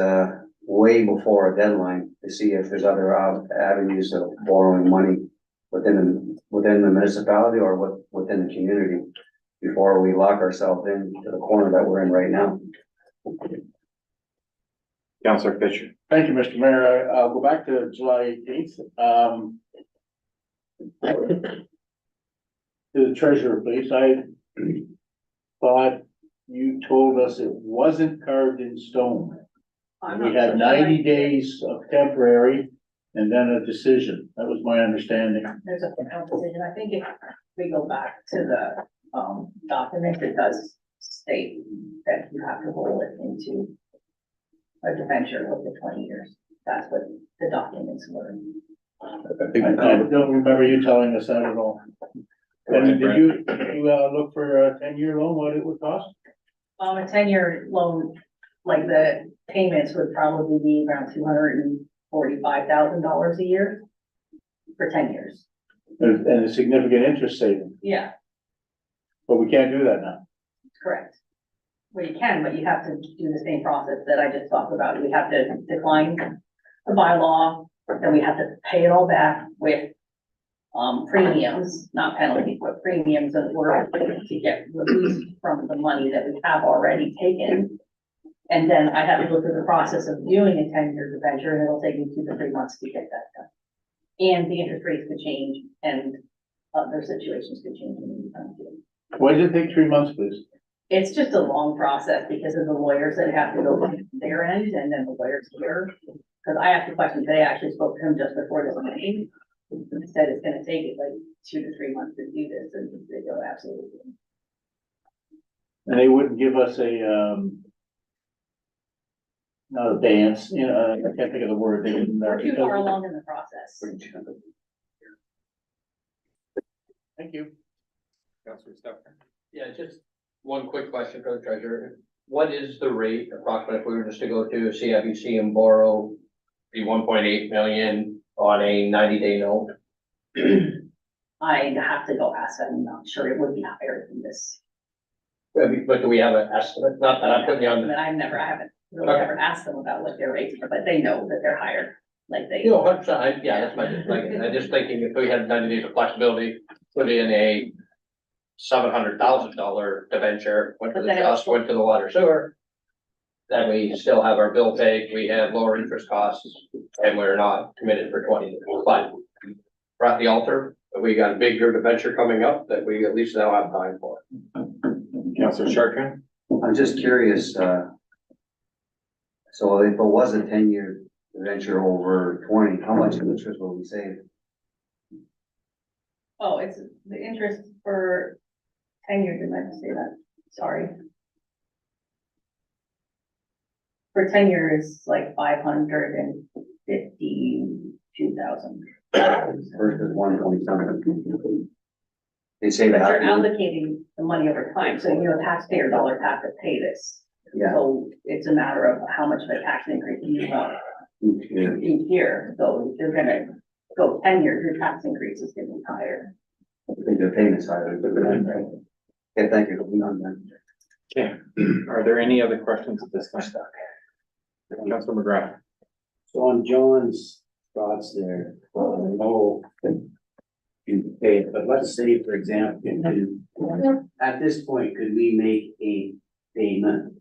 way before a deadline to see if there's other avenues of borrowing money within the municipality or within the community before we lock ourselves into the corner that we're in right now. Counselor Fisher. Thank you, Mr. Mayor. I'll go back to July 18th. To the treasurer, please. I thought you told us it wasn't carved in stone. We had 90 days of temporary and then a decision. That was my understanding. There's a final decision. I think if we go back to the, document, it does state that you have to roll it into a debenture with the 20 years. That's what the documents were. I don't remember you telling us that at all. And did you look for a 10-year loan, what it would cost? A 10-year loan, like the payments would probably be around $245,000 a year for 10 years. And a significant interest saving, Yeah, but we can't do that now. correct. Well, you can, but you have to do the same process that I just talked about. We have to decline the bylaw, then we have to pay it all back with premiums, not penalties, but premiums in order to get released from the money that we have already taken. And then I have to go through the process of doing a 10-year debenture, and it'll take me 2 to 3 months to get that done. And the interest rates could change and other situations could change in the meantime too. Why did it take 3 months, please? It's just a long process because of the lawyers that have to go to their end and then the lawyers here. Because I asked the question today, I actually spoke to him just before this meeting. He said it's gonna take it like 2 to 3 months to do this, and they go absolutely. And they wouldn't give us a, not a dance, you know, I can't think of the word. They didn't. We're too far along in the process. Thank you. Counselor Stefan. Yeah, just one quick question for the treasurer. What is the rate approximately if we were just to go to CIBC and borrow the 1.8 million on a 90-day note? I'd have to go ask them. I'm not sure it would be higher than this. But do we have an estimate? Not that I'm putting you on But the. I haven't really Okay. ever asked them about what their rates are, but they know that they're higher, like they. You know, 100%, yeah, that's my, I'm just thinking if we had 90 days of flexibility, put in a $700,000 debenture, went to But the then it trust, also- went to the water sewer. Then we still have our bill paid, we have lower interest costs, and we're not committed for 20 years. But we're at the altar, we got a bigger debenture coming up that we at least now have time for. Counselor Chartrand. I'm just curious, so if it was a 10-year venture over 20, how much interest will we save? Oh, it's the interest for 10 years, didn't I just say that? Sorry. For 10 years, like 552,000. Versus 1.7. They say But that. you're allocating the money over time, so you know, taxpayer dollars have to pay this. Yeah. So it's a matter of how much of a tax increase you want Each year. each year. So if you're gonna go 10 years, your tax increase is gonna be higher. I think the payment side of it. Okay, thank you. I'm done. Okay, are there any other questions at this time? Counselor McGrath. So on John's thoughts there, no, you pay it, but let's say, for example, at this point, could we make a payment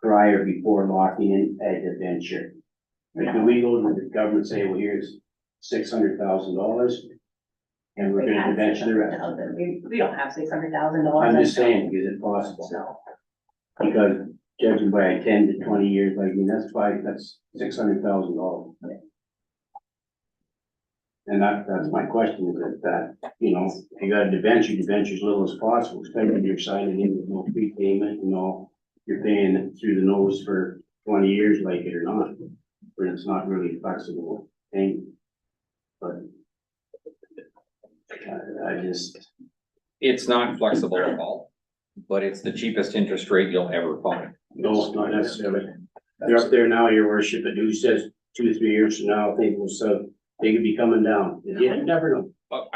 prior before locking in a debenture? Like, do we go to the government and say, well, here's $600,000 and we're gonna debenture the rest? We don't have $600,000. I'm just saying, is it possible? Because judging by 10 to 20 years, like, I mean, that's $600,000. And that's my question, is that, you know, if you got a debenture as little as possible, especially if you're signing in with no prepayment, you know, you're paying it through the nose for 20 years, like it or not, but it's not really flexible payment. But I just, It's not flexible at all, but it's the cheapest interest rate you'll ever find. no, not necessarily. They're up there now, your worship, but who says 2 or 3 years from now, things will, they could be coming down. You never know. But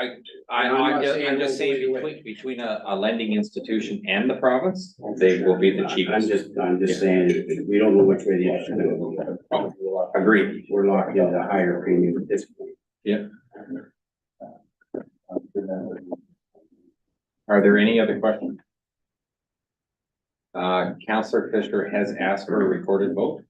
I'm not saying just saying either way. between a lending institution and the province, they will be the cheapest. I'm just saying, we don't know which way the interest rate will go. Agreed. We're locked into a higher premium at this point. Yeah. Are there any other questions? Counselor Fisher has asked for a recorded vote.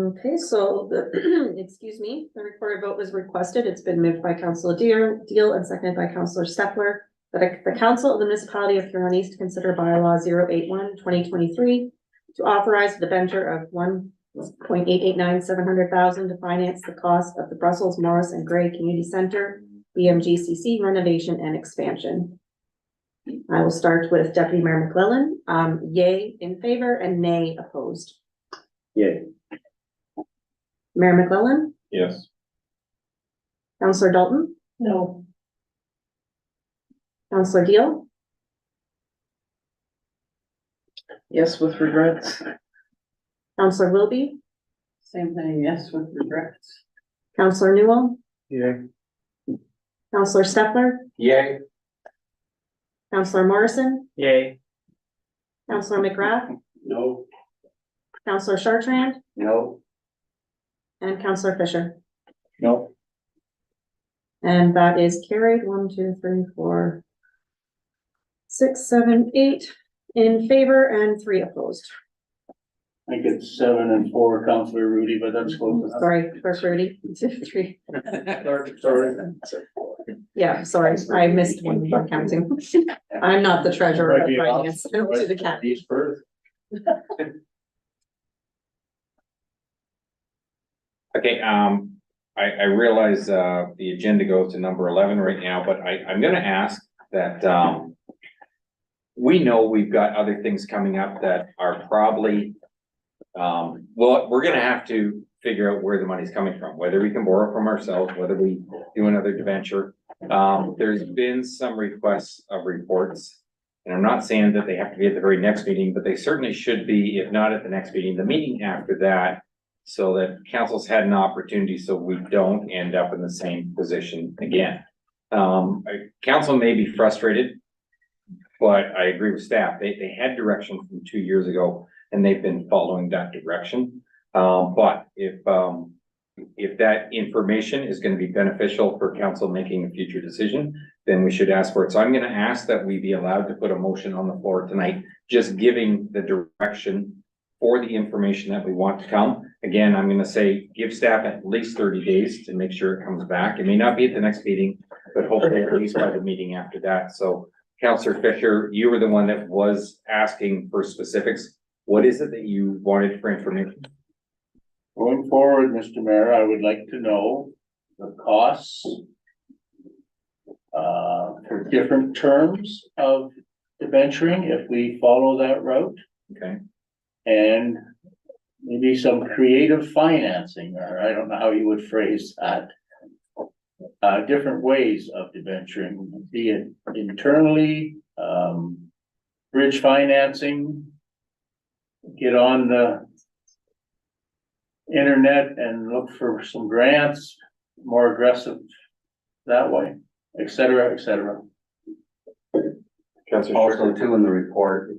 Okay, so the, excuse me, the recorded vote was requested. It's been moved by Councilor Deal and seconded by Councilor Stepler. That the Council of the Municipality of Huron East consider bylaw 081/2023 to authorize the debenture of 1.889700,000 to finance the cost of the Brussels, Morris and Gray Community Center BMGCC renovation and expansion. I will start with Deputy Mayor McClellan. Yay in favor and nay opposed. Yay. Mayor McClellan, Yes. Councilor Dalton, No, Councilor Deal, Yes, with regrets. Councilor Wilby, Same thing, yes, with regrets. Councilor Newell, Yeah. Councilor Stepler, Yay. Councilor Morrison, Yay. Councilor McGrath, No, Councilor Chartrand, No, and Councilor Fisher. No. And that is carried 1, 2, 3, 4, 6, 7, 8 in favor and 3 opposed. I think it's 7 and 4, Councilor Rudy, but that's close enough. Sorry, Clerk Rudy, 2, 3. Sorry. Yeah, sorry, I missed one for counting. I'm not the treasurer of Might be an finance. I don't do the count. These first. Okay, I realize, the agenda goes to number 11 right now, but I'm gonna ask that, we know we've got other things coming up that are probably, well, we're gonna have to figure out where the money's coming from, whether we can borrow from ourselves, whether we do another debenture. There's been some requests of reports, and I'm not saying that they have to be at the very next meeting, but they certainly should be, if not at the next meeting, the meeting after that, so that council's had an opportunity, so we don't end up in the same position again. Council may be frustrated, but I agree with staff. They had direction from 2 years ago, and they've been following that direction. But if that information is gonna be beneficial for council making a future decision, then we should ask for it. So I'm gonna ask that we be allowed to put a motion on the floor tonight, just giving the direction for the information that we want to come. Again, I'm gonna say, give staff at least 30 days to make sure it comes back. It may not be at the next meeting, but hopefully at least by the meeting after that. So Councillor Fisher, you were the one that was asking for specifics. What is it that you wanted for information? Going forward, Mr. Mayor, I would like to know the costs for different terms of debenturing, if we follow that route, Okay, and maybe some creative financing, or I don't know how you would phrase that. Different ways of debenturing, be it internally, bridge financing, get on the internet and look for some grants, more aggressive that way, et cetera, et cetera. also too in the report,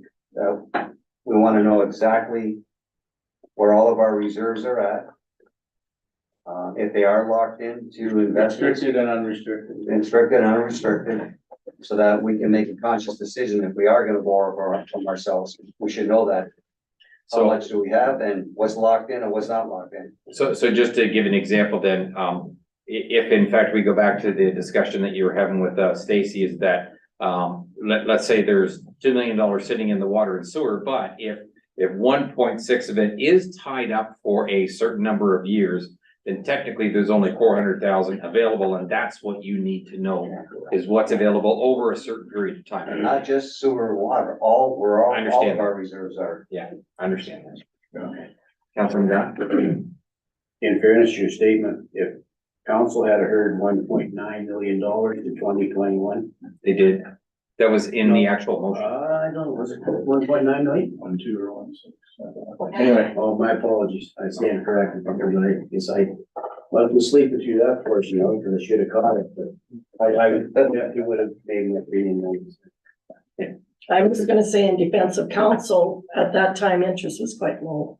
we wanna know exactly where all of our reserves are at. If they are locked into investments, Restricted and unrestricted. restricted and unrestricted, so that we can make a conscious decision if we are gonna borrow from ourselves. We should know that. How so, much do we have and what's locked in and what's not locked in? so just to give an example then, if in fact we go back to the discussion that you were having with Stacy, is that let's say there's $2 million sitting in the water and sewer, but if 1.6 of it is tied up for a certain number of years, then technically there's only 400,000 available, and that's what you need to know, is what's available over a certain period of And time. not just sewer and water, all I of understand. our reserves are. I understand that. Okay. Councilman Dunn? in fairness to your statement, if council had heard $1.9 million in 2021. They did. That was in the actual motion. I don't know, was it 1.9 million? 1.2 or 1.6. Anyway, oh, my apologies, I stand corrected, because I guess I let them sleep through that portion, because I should have caught it, but I definitely would have made that reading notice. I was gonna say in defense of council, at that time, interest was quite low.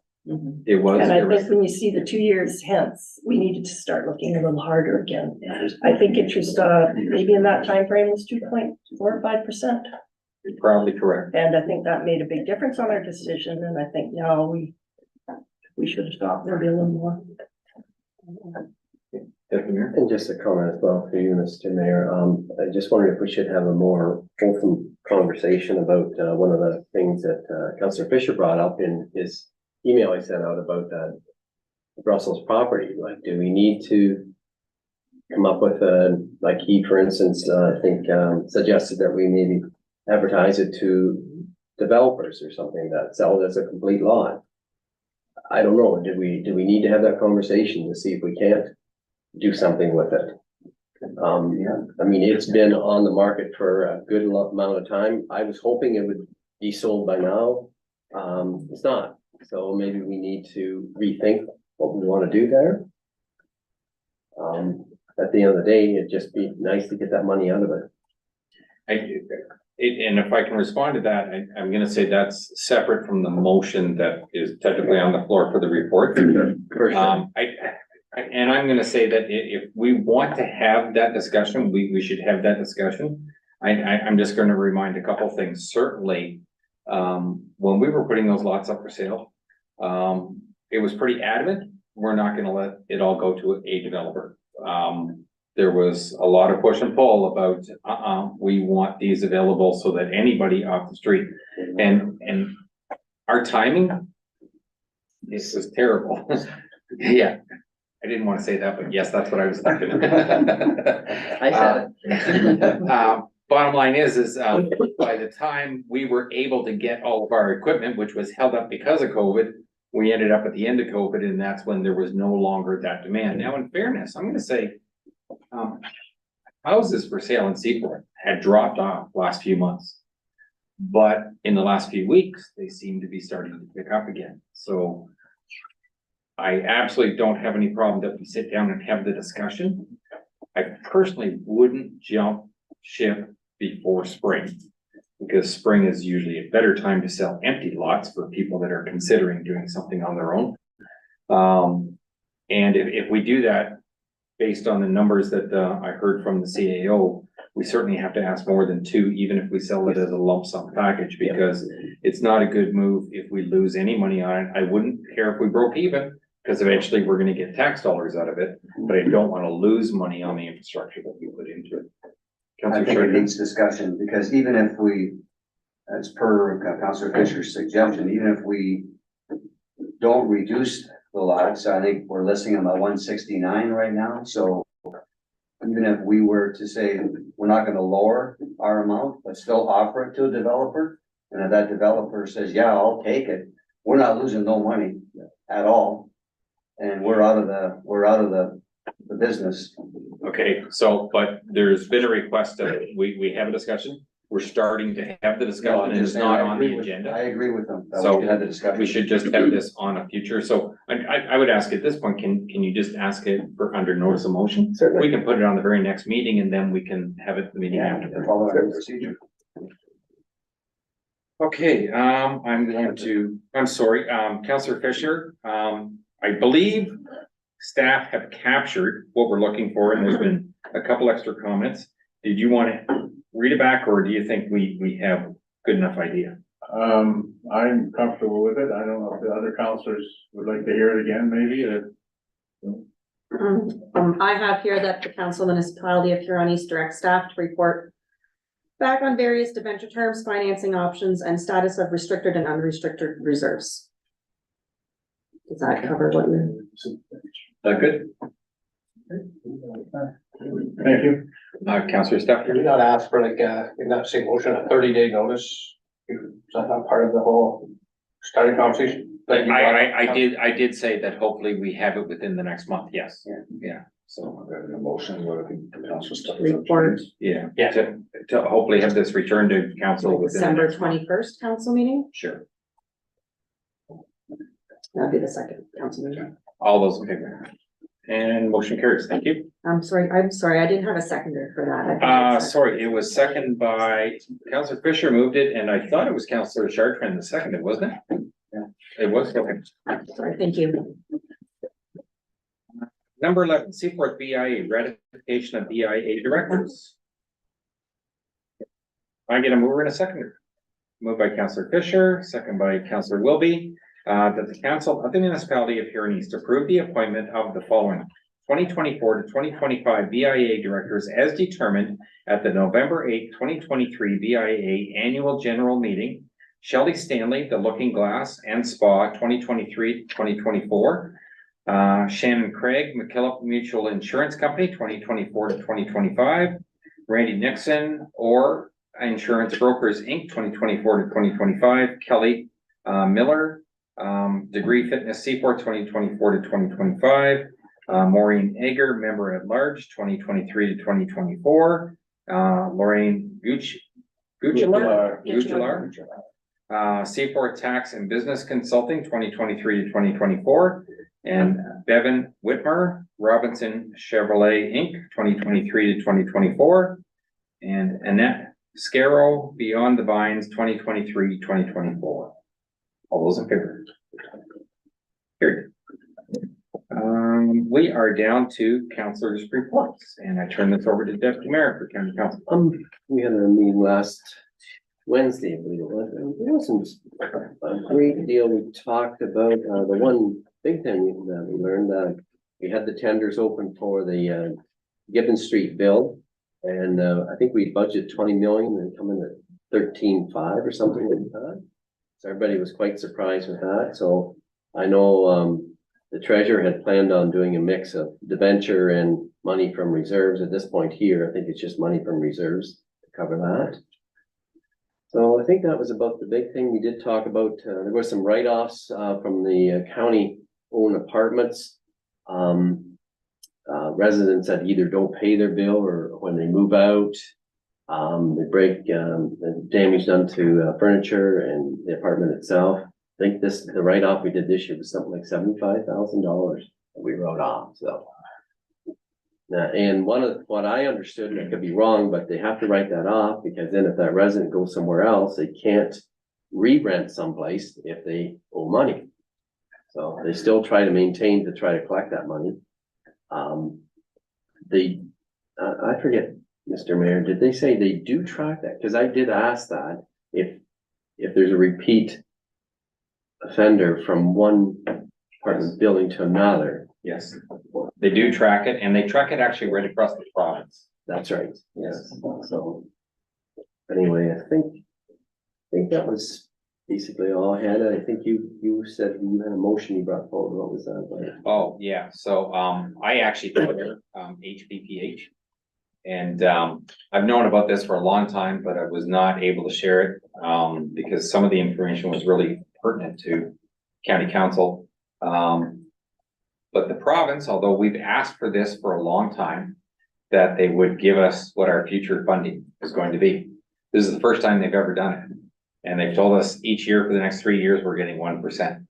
It was. And I think when you see the 2 years hence, we needed to start looking a little harder again. I think interest, maybe in that time frame was 2.45%. You're probably correct. And I think that made a big difference on our decision, and I think now we we should stop there a little more. Deputy Mayor? And just a comment as well for you, Mr. Mayor. I just wondered if we should have a more open conversation about, one of the things that, Councillor Fisher brought up in his email I sent out about, Brussels property. Like, do we need to come up with like he, for instance, I think, suggested that we maybe advertise it to developers or something that sell it as a complete lot. I don't know. Do we need to have that conversation to see if we can't do something with it? I mean, it's been on the market for a good amount of time. I was hoping it would be sold by now. It's not. So maybe we need to rethink what we want to do there. At the end of the day, it'd just be nice to get that money out of it. And if I can respond to that, I'm gonna say that's separate from the motion that is technically on the floor for the report. For sure. And I'm gonna say that if we want to have that discussion, we should have that discussion. I'm just gonna remind a couple things. Certainly, when we were putting those lots up for sale, it was pretty adamant, we're not gonna let it all go to a developer. There was a lot of push and pull about, we want these available so that anybody off the street, and our timing, this is terrible. Yeah, I didn't want to say that, but yes, that's what I was thinking. I said it. Bottom line is, by the time we were able to get all of our equipment, which was held up because of COVID, we ended up at the end of COVID, and that's when there was no longer that demand. Now, in fairness, I'm gonna say, houses for sale in Seaport had dropped off last few months. But in the last few weeks, they seem to be starting to pick up again. So I absolutely don't have any problem that we sit down and have the discussion. I personally wouldn't jump ship before spring, because spring is usually a better time to sell empty lots for people that are considering doing something on their own. And if we do that, based on the numbers that I heard from the CAO, we certainly have to ask more than 2, even if we sell it as a lump sum package, because it's not a good move if we lose any money on it. I wouldn't care if we broke even, because eventually we're gonna get tax dollars out of it, but I don't wanna lose money on the infrastructure that we put into it. I think it needs discussion, because even if we, as per Councillor Fisher's suggestion, even if we don't reduce the lots, I think we're listing them at 169 right now, so even if we were to say we're not gonna lower our amount, but still offer it to a developer, and if that developer says, yeah, I'll take it, we're not losing no money at all, and we're out of the business. Okay, so, but there's been a request that we have a discussion. We're starting to have the discussion, and it's not on the agenda. I agree with them. that So we should have the discussion. We should just have this on a future. So I would ask at this point, can you just ask it for under notice of motion? Certainly. We can put it on the very next meeting, and then we can have it the meeting Yeah, after that. follow our procedure. Okay, I'm sorry, Councillor Fisher, I believe staff have captured what we're looking for, and there's been a couple extra comments. Did you want to read it back, or do you think we have good enough idea? I'm comfortable with it. I don't know if the other councilors would like to hear it again, maybe, I have here that the council municipality of Huron East directs staff to report back on various debenture terms, financing options, and status of restricted and unrestricted reserves. Does that cover what you're? That good? thank you. Councillor Stephanie? Did we not ask for like, in that same motion, a 30-day notice? Is that not part of the whole starting conversation? Like I did say that hopefully we have it within the next month, yes. Yeah, so, The motion, what I think the council stuff. Report yeah. Yeah. To hopefully have this returned to council within the December next month. 21st council meeting, Sure. that'd be the second council meeting. All those in favor? And motion carries. Thank you. I'm sorry, I didn't have a seconder for that. I think it's- Sorry, it was second by Councillor Fisher moved it, and I thought it was Councillor Chartrand that seconded, wasn't it? Yeah, it was, okay. Sorry, thank you. Number 11, Seaport BIA, ratification of BIA directors. I get a mover and a seconder. Moved by Councillor Fisher, second by Councillor Wilby. That the council of the municipality of Huron East approve the appointment of the following 2024 to 2025 BIA directors as determined at the November 8th, 2023 BIA Annual General Meeting. Shelley Stanley, The Looking Glass and Spa, 2023-2024. Shannon Craig, McKillop Mutual Insurance Company, 2024 to 2025. Randy Nixon, or Insurance Brokers, Inc., 2024 to 2025. Kelly Miller, Degree Fitness Seaport, 2024 to 2025. Maureen Egger, Member at Large, 2023 to 2024. Lorraine Guccilar, Seaport Tax and Business Consulting, 2023 to 2024. And Bevan Whitmer, Robinson Chevrolet, Inc., 2023 to 2024. And Annette Scarrow, Beyond the Vines, 2023-2024. All those in favor? Period. We are down to councilors' reports, and I turn this over to Deputy Mayor for County Council. We had a meeting last Wednesday, I believe it was, and there wasn't a great deal we talked about. The one big thing that we learned, we had the tenders open for the Gibbon Street build, and I think we budgeted 20 million and come in at 13.5 or something like that. So everybody was quite surprised with that. So I know the treasurer had planned on doing a mix of debenture and money from reserves. At this point here, I think it's just money from reserves to cover that. So I think that was about the big thing. We did talk about, there were some write-offs from the county-owned apartments. Residents that either don't pay their bill or when they move out, they break, the damage done to furniture and the apartment itself. I think the write-off we did this year was something like $75,000 that we wrote off, so. And one of what I understood, and I could be wrong, but they have to write that off because then if that resident goes somewhere else, they can't re-rent someplace if they owe money. So they still try to maintain to try to collect that money. I forget, Mr. Mayor, did they say they do track that? Because I did ask that if there's a repeat offender from one apartment building to another. Yes, they do track it, and they track it actually right across the province. That's right, yes. So anyway, I think that was basically all I had. I think you said you had a motion you brought forward. What was that? Oh, yeah, so I actually HPPH. And I've known about this for a long time, but I was not able to share it because some of the information was really pertinent to county council. But the province, although we've asked for this for a long time, that they would give us what our future funding is going to be. This is the first time they've ever done it. And they've told us each year for the next 3 years, we're getting 1%.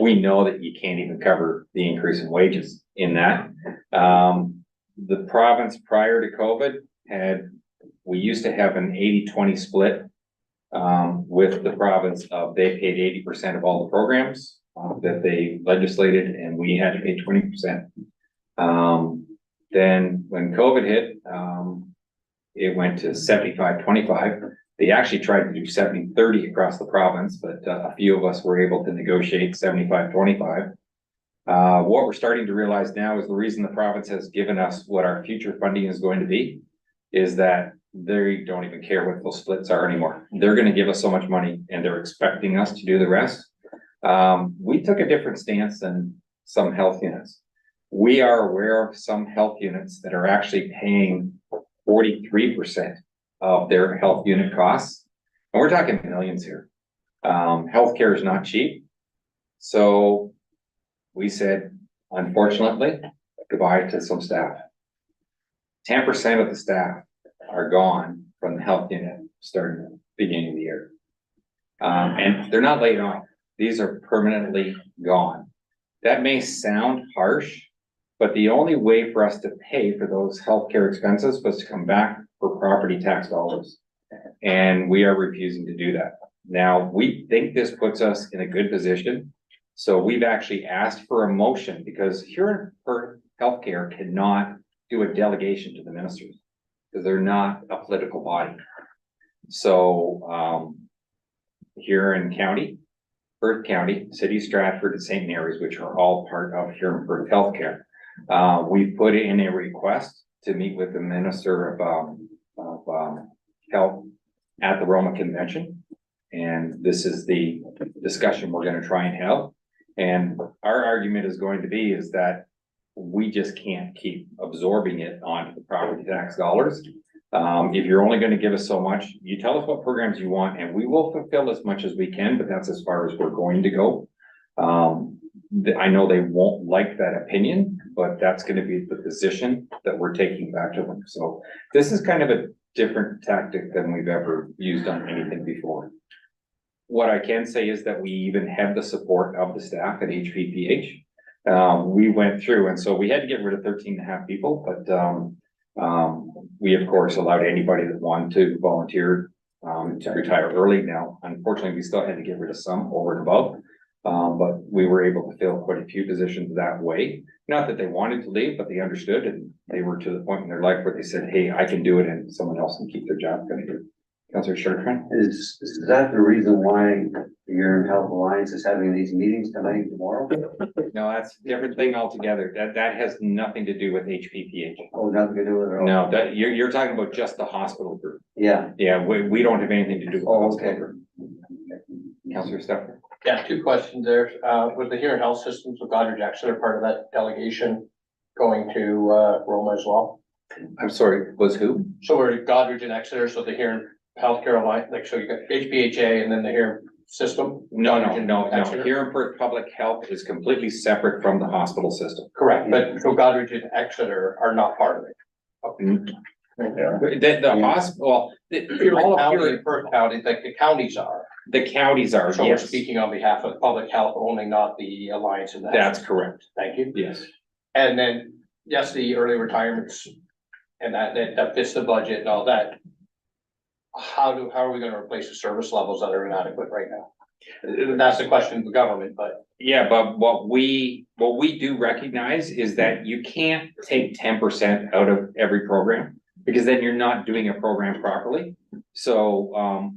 We know that you can't even cover the increase in wages in that. The province prior to COVID we used to have an 80-20 split with the province of they paid 80% of all the programs that they legislated, and we had to pay 20%. Then when COVID hit, it went to 75-25. They actually tried to do 70-30 across the province, but a few of us were able to negotiate 75-25. What we're starting to realize now is the reason the province has given us what our future funding is going to be is that they don't even care what those splits are anymore. They're going to give us so much money and they're expecting us to do the rest. We took a different stance than some health units. We are aware of some health units that are actually paying 43% of their health unit costs. And we're talking millions here. Healthcare is not cheap. So we said, unfortunately, goodbye to some staff. 10% of the staff are gone from the health unit starting at the beginning of the year. And they're not laid off. These are permanently gone. That may sound harsh, but the only way for us to pay for those healthcare expenses was to come back for property tax dollars. And we are refusing to do that. Now, we think this puts us in a good position. So we've actually asked for a motion because Huron Healthcare cannot do a delegation to the ministers because they're not a political body. So Huron County Perth County, City of Stratford, and St. Mary's, which are all part of Huron Perth Healthcare. We've put in a request to meet with the Minister of Health at the Roma Convention. And this is the discussion we're gonna try and have. And our argument is going to be is that we just can't keep absorbing it onto the property tax dollars. If you're only gonna give us so much, you tell us what programs you want and we will fulfill as much as we can, but that's as far as we're going to go. I know they won't like that opinion, but that's gonna be the position that we're taking back to them. So this is kind of a different tactic than we've ever used on anything before. What I can say is that we even have the support of the staff at HPPH. We went through, and so we had to get rid of 13.5 people, but we of course allowed anybody that wanted to volunteer to retire early. Now, unfortunately, we still had to get rid of some over and above. But we were able to fill quite a few positions that way. Not that they wanted to leave, but they understood and they were to the point in their life where they said, hey, I can do it and someone else can keep their job. Councillor Shertrand? Is that the reason why the Huron Health Alliance is having these meetings tonight and tomorrow? No, that's a different thing altogether. That has nothing to do with HPPH. Oh, nothing to do with it? No, that you're talking about just the hospital group. Yeah. Yeah, we don't have anything to do with the Oh, hospital okay. group. Councillor Stefan? Yeah, two questions there. With the Huron Health Systems with Goddard Exeter, part of that delegation going to Roma as well. I'm sorry, was who? So we're Goddard and Exeter, so the Huron Healthcare Alliance, like, so you got HPHA and then the Huron system? No. Huron Perth Public Health is completely separate from the hospital system. Correct, but so Goddard and Exeter are not part of it. The hospital, all of County Huron, and Perth County, like the counties are. the counties are, So we're yes, speaking on behalf of public health only, not the alliance and that. that's correct, Thank you. yes. And then, yes, the early retirements and that fits the budget and all that. How are we gonna replace the service levels that are inadequate right now? That's the question of the government, but Yeah, but what we do recognize is that you can't take 10% out of every program, because then you're not doing a program properly. So,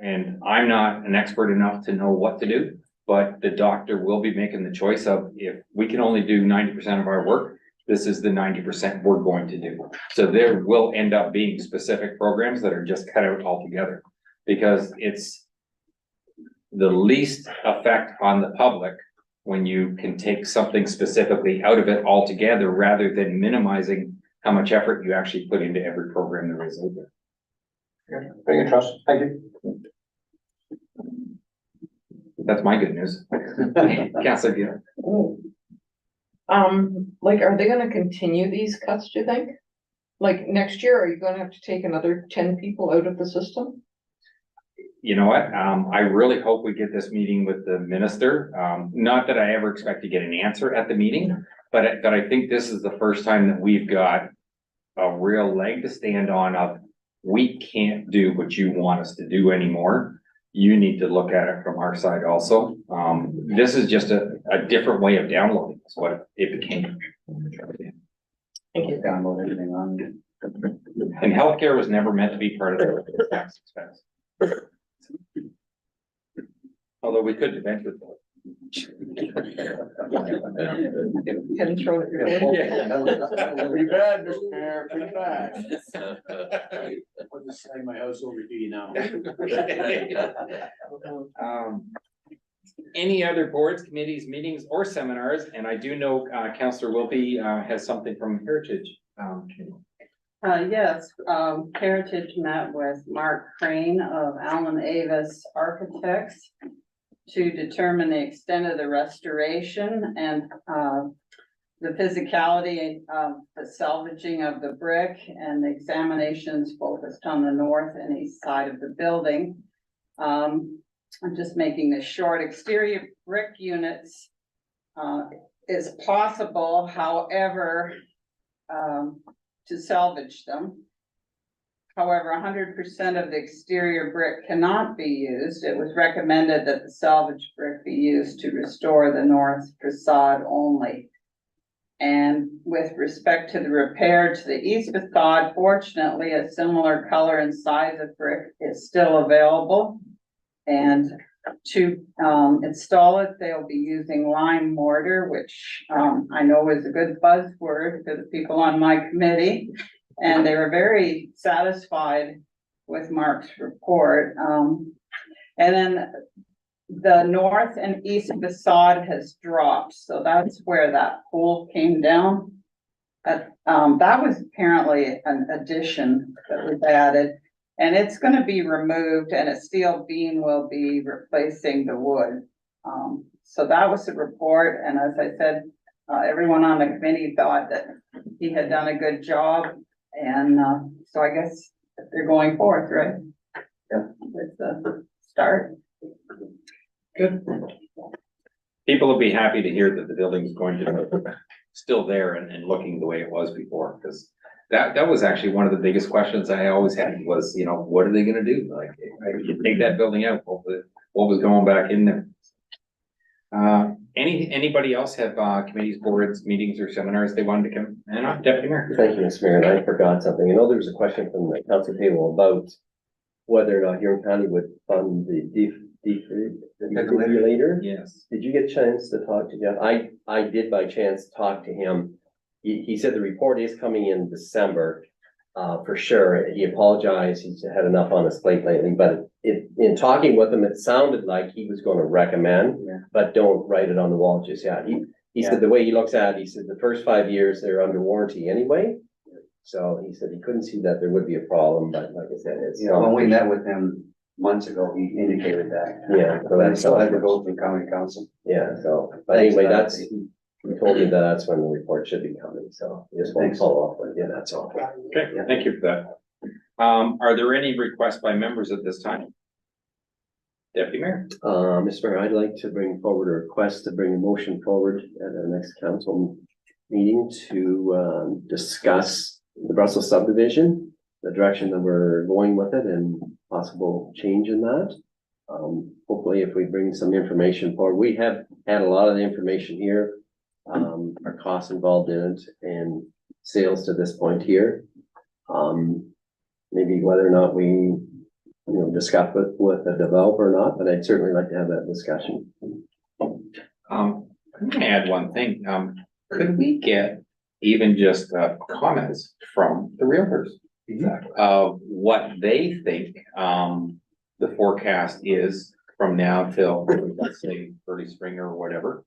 and I'm not an expert enough to know what to do, but the doctor will be making the choice of, if we can only do 90% of our work, this is the 90% we're going to do. So there will end up being specific programs that are just cut out altogether, because it's the least effect on the public when you can take something specifically out of it altogether, rather than minimizing how much effort you actually put into every program there is out there. bring a trust. Thank you. That's my good news. Councillor Gill. Like, are they gonna continue these cuts, do you think? Like, next year, are you gonna have to take another 10 people out of the system? You know what? I really hope we get this meeting with the minister. Not that I ever expect to get an answer at the meeting, but I think this is the first time that we've got a real leg to stand on of, we can't do what you want us to do anymore. You need to look at it from our side also. This is just a different way of downloading, is what it became. Thank you. Download everything on. And healthcare was never meant to be part of the tax expense. Although we could eventually. Can throw it. Pretty bad, Mr. Mayor, pretty bad. I'll just sign my house over to you now. Any other boards, committees, meetings, or seminars? And I do know, Councillor Wilkie, has something from Heritage, Committee. Yes, Heritage met with Mark Crane of Allen Avis Architects to determine the extent of the restoration and, the physicality of the salvaging of the brick, and the examinations focused on the north and east side of the building. I'm just making this short. Exterior brick units, is possible, however, to salvage them. However, 100% of the exterior brick cannot be used. It was recommended that the salvage brick be used to restore the north facade only. And with respect to the repair to the east facade, fortunately, a similar color and size of brick is still available. And to, install it, they'll be using lime mortar, which, I know is a good buzzword for the people on my committee. And they were very satisfied with Mark's report. And then the north and east facade has dropped, so that's where that pole came down. That was apparently an addition that was added, and it's gonna be removed, and a steel beam will be replacing the wood. So that was the report, and as I said, everyone on the committee thought that he had done a good job, and so I guess they're going forth, right? Yeah. With the start. Good. People will be happy to hear that the building is going to be still there and looking the way it was before, because that was actually one of the biggest questions I always had was, you know, what are they gonna do? Like, you take that building out, what was going back in there? Anybody else have committees, boards, meetings, or seminars they wanted to come? And Deputy Mayor. Thank you, Mr. Mayor, and I forgot something. I know there was a question from the council table about whether or not Huron County would fund the defibrillator. Yes. Did you get a chance to talk to Jeff? I did by chance talk to him. He said the report is coming in December, for sure. He apologized. He's had enough on his plate lately, but in talking with him, it sounded like he was gonna recommend, but don't write it on the wall just yet. He said the way he looks at it, he said the first 5 years they're under warranty anyway. So he said he couldn't see that there would be a problem, but like I said, it's. Yeah, when we met with him months ago, he indicated that. Yeah. But I still had to go through county council. Yeah, so, but anyway, he told me that that's when the report should be coming, so just want to follow up with you, that's all. Okay, thank you for that. Are there any requests by members at this time? Deputy Mayor? Mr. Mayor, I'd like to bring forward a request to bring a motion forward at our next council meeting to discuss the Brussels subdivision, the direction that we're going with it and possible change in that. Hopefully if we bring some information forward, we have had a lot of the information here, our costs involved in it and sales to this point here. Maybe whether or not we, discuss with the developer or not, but I'd certainly like to have that discussion. I'm gonna add one thing. Could we get even just comments from the realtors? Of what they think, the forecast is from now till, let's say, early spring or whatever.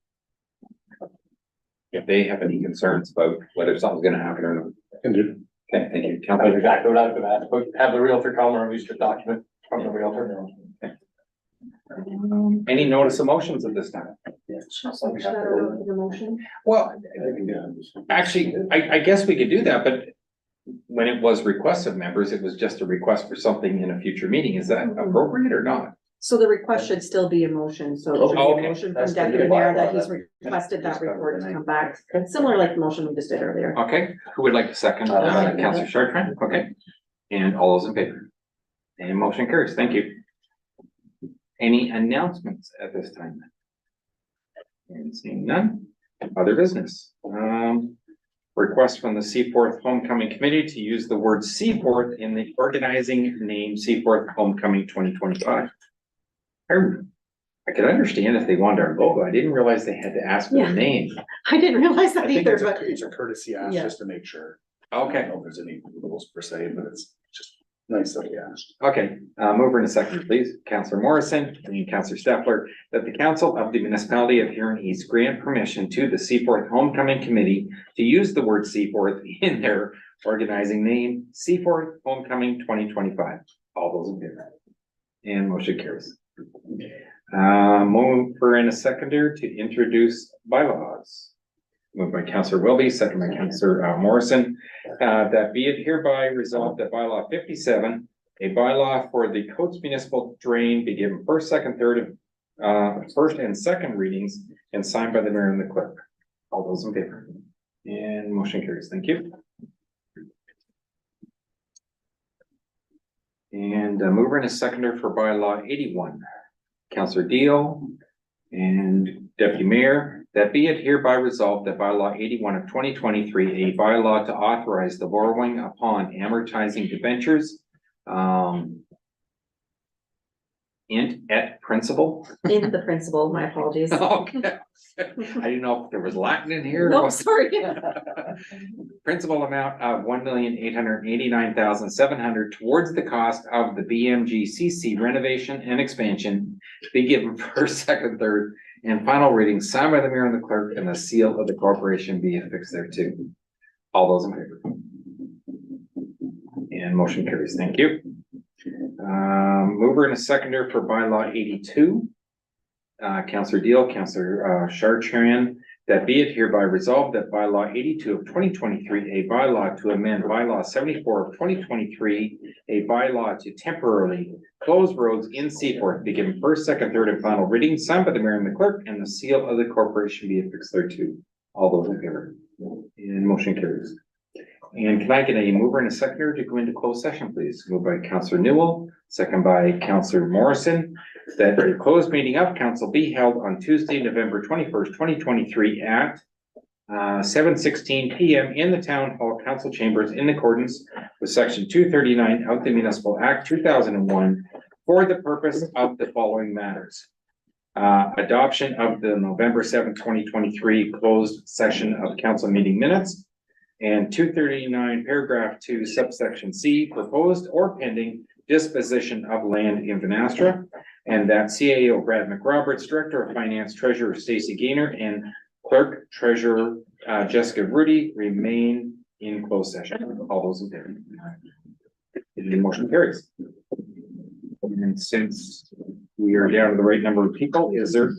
If they have any concerns about whether something's gonna happen or not. Okay, thank you. That's Councilor. exactly what I was gonna ask, but have the realtor come or at least a document from the realtor. Any notice of motions at this time? Well, actually, I guess we could do that, but when it was requests of members, it was just a request for something in a future meeting. Is that appropriate or not? So the request should still be a motion, so it should be Okay. a motion from That's the Deputy new Mayor bylaw, that he's that- requested that report to come back, similar like the motion we just did earlier. Okay, who would like to second? Second. Councilor Chartrand, okay. And all those in favor? And motion carries, thank you. Any announcements at this time? And seeing none, other business. Request from the Seaforth Homecoming Committee to use the word Seaforth in the organizing name Seaforth Homecoming 2025. I could understand if they wanted our logo. I didn't realize they had to ask for Yeah. the name. I didn't realize I that think either, it's but a courtesy ask Yeah. just to make sure. I don't Okay, know if there's any rules per se, but it's just nice that he asked. okay, mover in a second, please. Councilor Morrison and Councilor Steffler, that the council of the municipality of Huron East grant permission to the Seaforth Homecoming Committee to use the word Seaforth in their organizing name, Seaforth Homecoming 2025. All those in favor? And motion carries. Mover and a seconder to introduce bylaws. Moved by Councilor Wilby, second by Councilor Morrison, that be it hereby resolved that bylaw 57, a bylaw for the Coates Municipal Drain be given first, second, third, first and second readings and signed by the mayor and the clerk. All those in favor? And motion carries. Thank you. And mover and a seconder for bylaw 81, Councilor Deal and Deputy Mayor. That be it hereby resolved that bylaw 81 of 2023, a bylaw to authorize the borrowing upon amortizing debentures. at principal. In the principal, my apologies. Okay. I didn't know if there was Latin in here. No, sorry. Principal amount of $1,889,700 towards the cost of the BMGCC renovation and expansion. Be given first, second, third, and final reading signed by the mayor and the clerk, and the seal of the corporation be affixed thereto. All those in favor? And motion carries. Thank you. Mover and a seconder for bylaw 82. Councillor Deal, Councillor Chartran, that be it hereby resolved that bylaw 82 of 2023, a bylaw to amend bylaw 74 of 2023, a bylaw to temporarily close roads in Seaforth, be given first, second, third, and final reading signed by the mayor and the clerk, and the seal of the corporation be affixed thereto. All those in favor? And motion carries. And can I get a mover and a seconder to go into closed session, please? Moved by Councillor Newell, second by Councillor Morrison, that the closed meeting of council be held on Tuesday, November 21st, 2023 at 7:16 PM in the Town Hall Council Chambers in accordance with section 239 of the Municipal Act 2001 for the purpose of the following matters. Adoption of the November 7th, 2023 closed session of council meeting minutes, and 239 paragraph 2 subsection C, proposed or pending disposition of land in Vanastra, and that CAO Brad McRoberts, Director of Finance, Treasurer Stacy Gaynor, and Clerk Treasurer Jessica Rudy remain in closed session. All those in favor? The motion carries. And since we are down to the right number of people, is there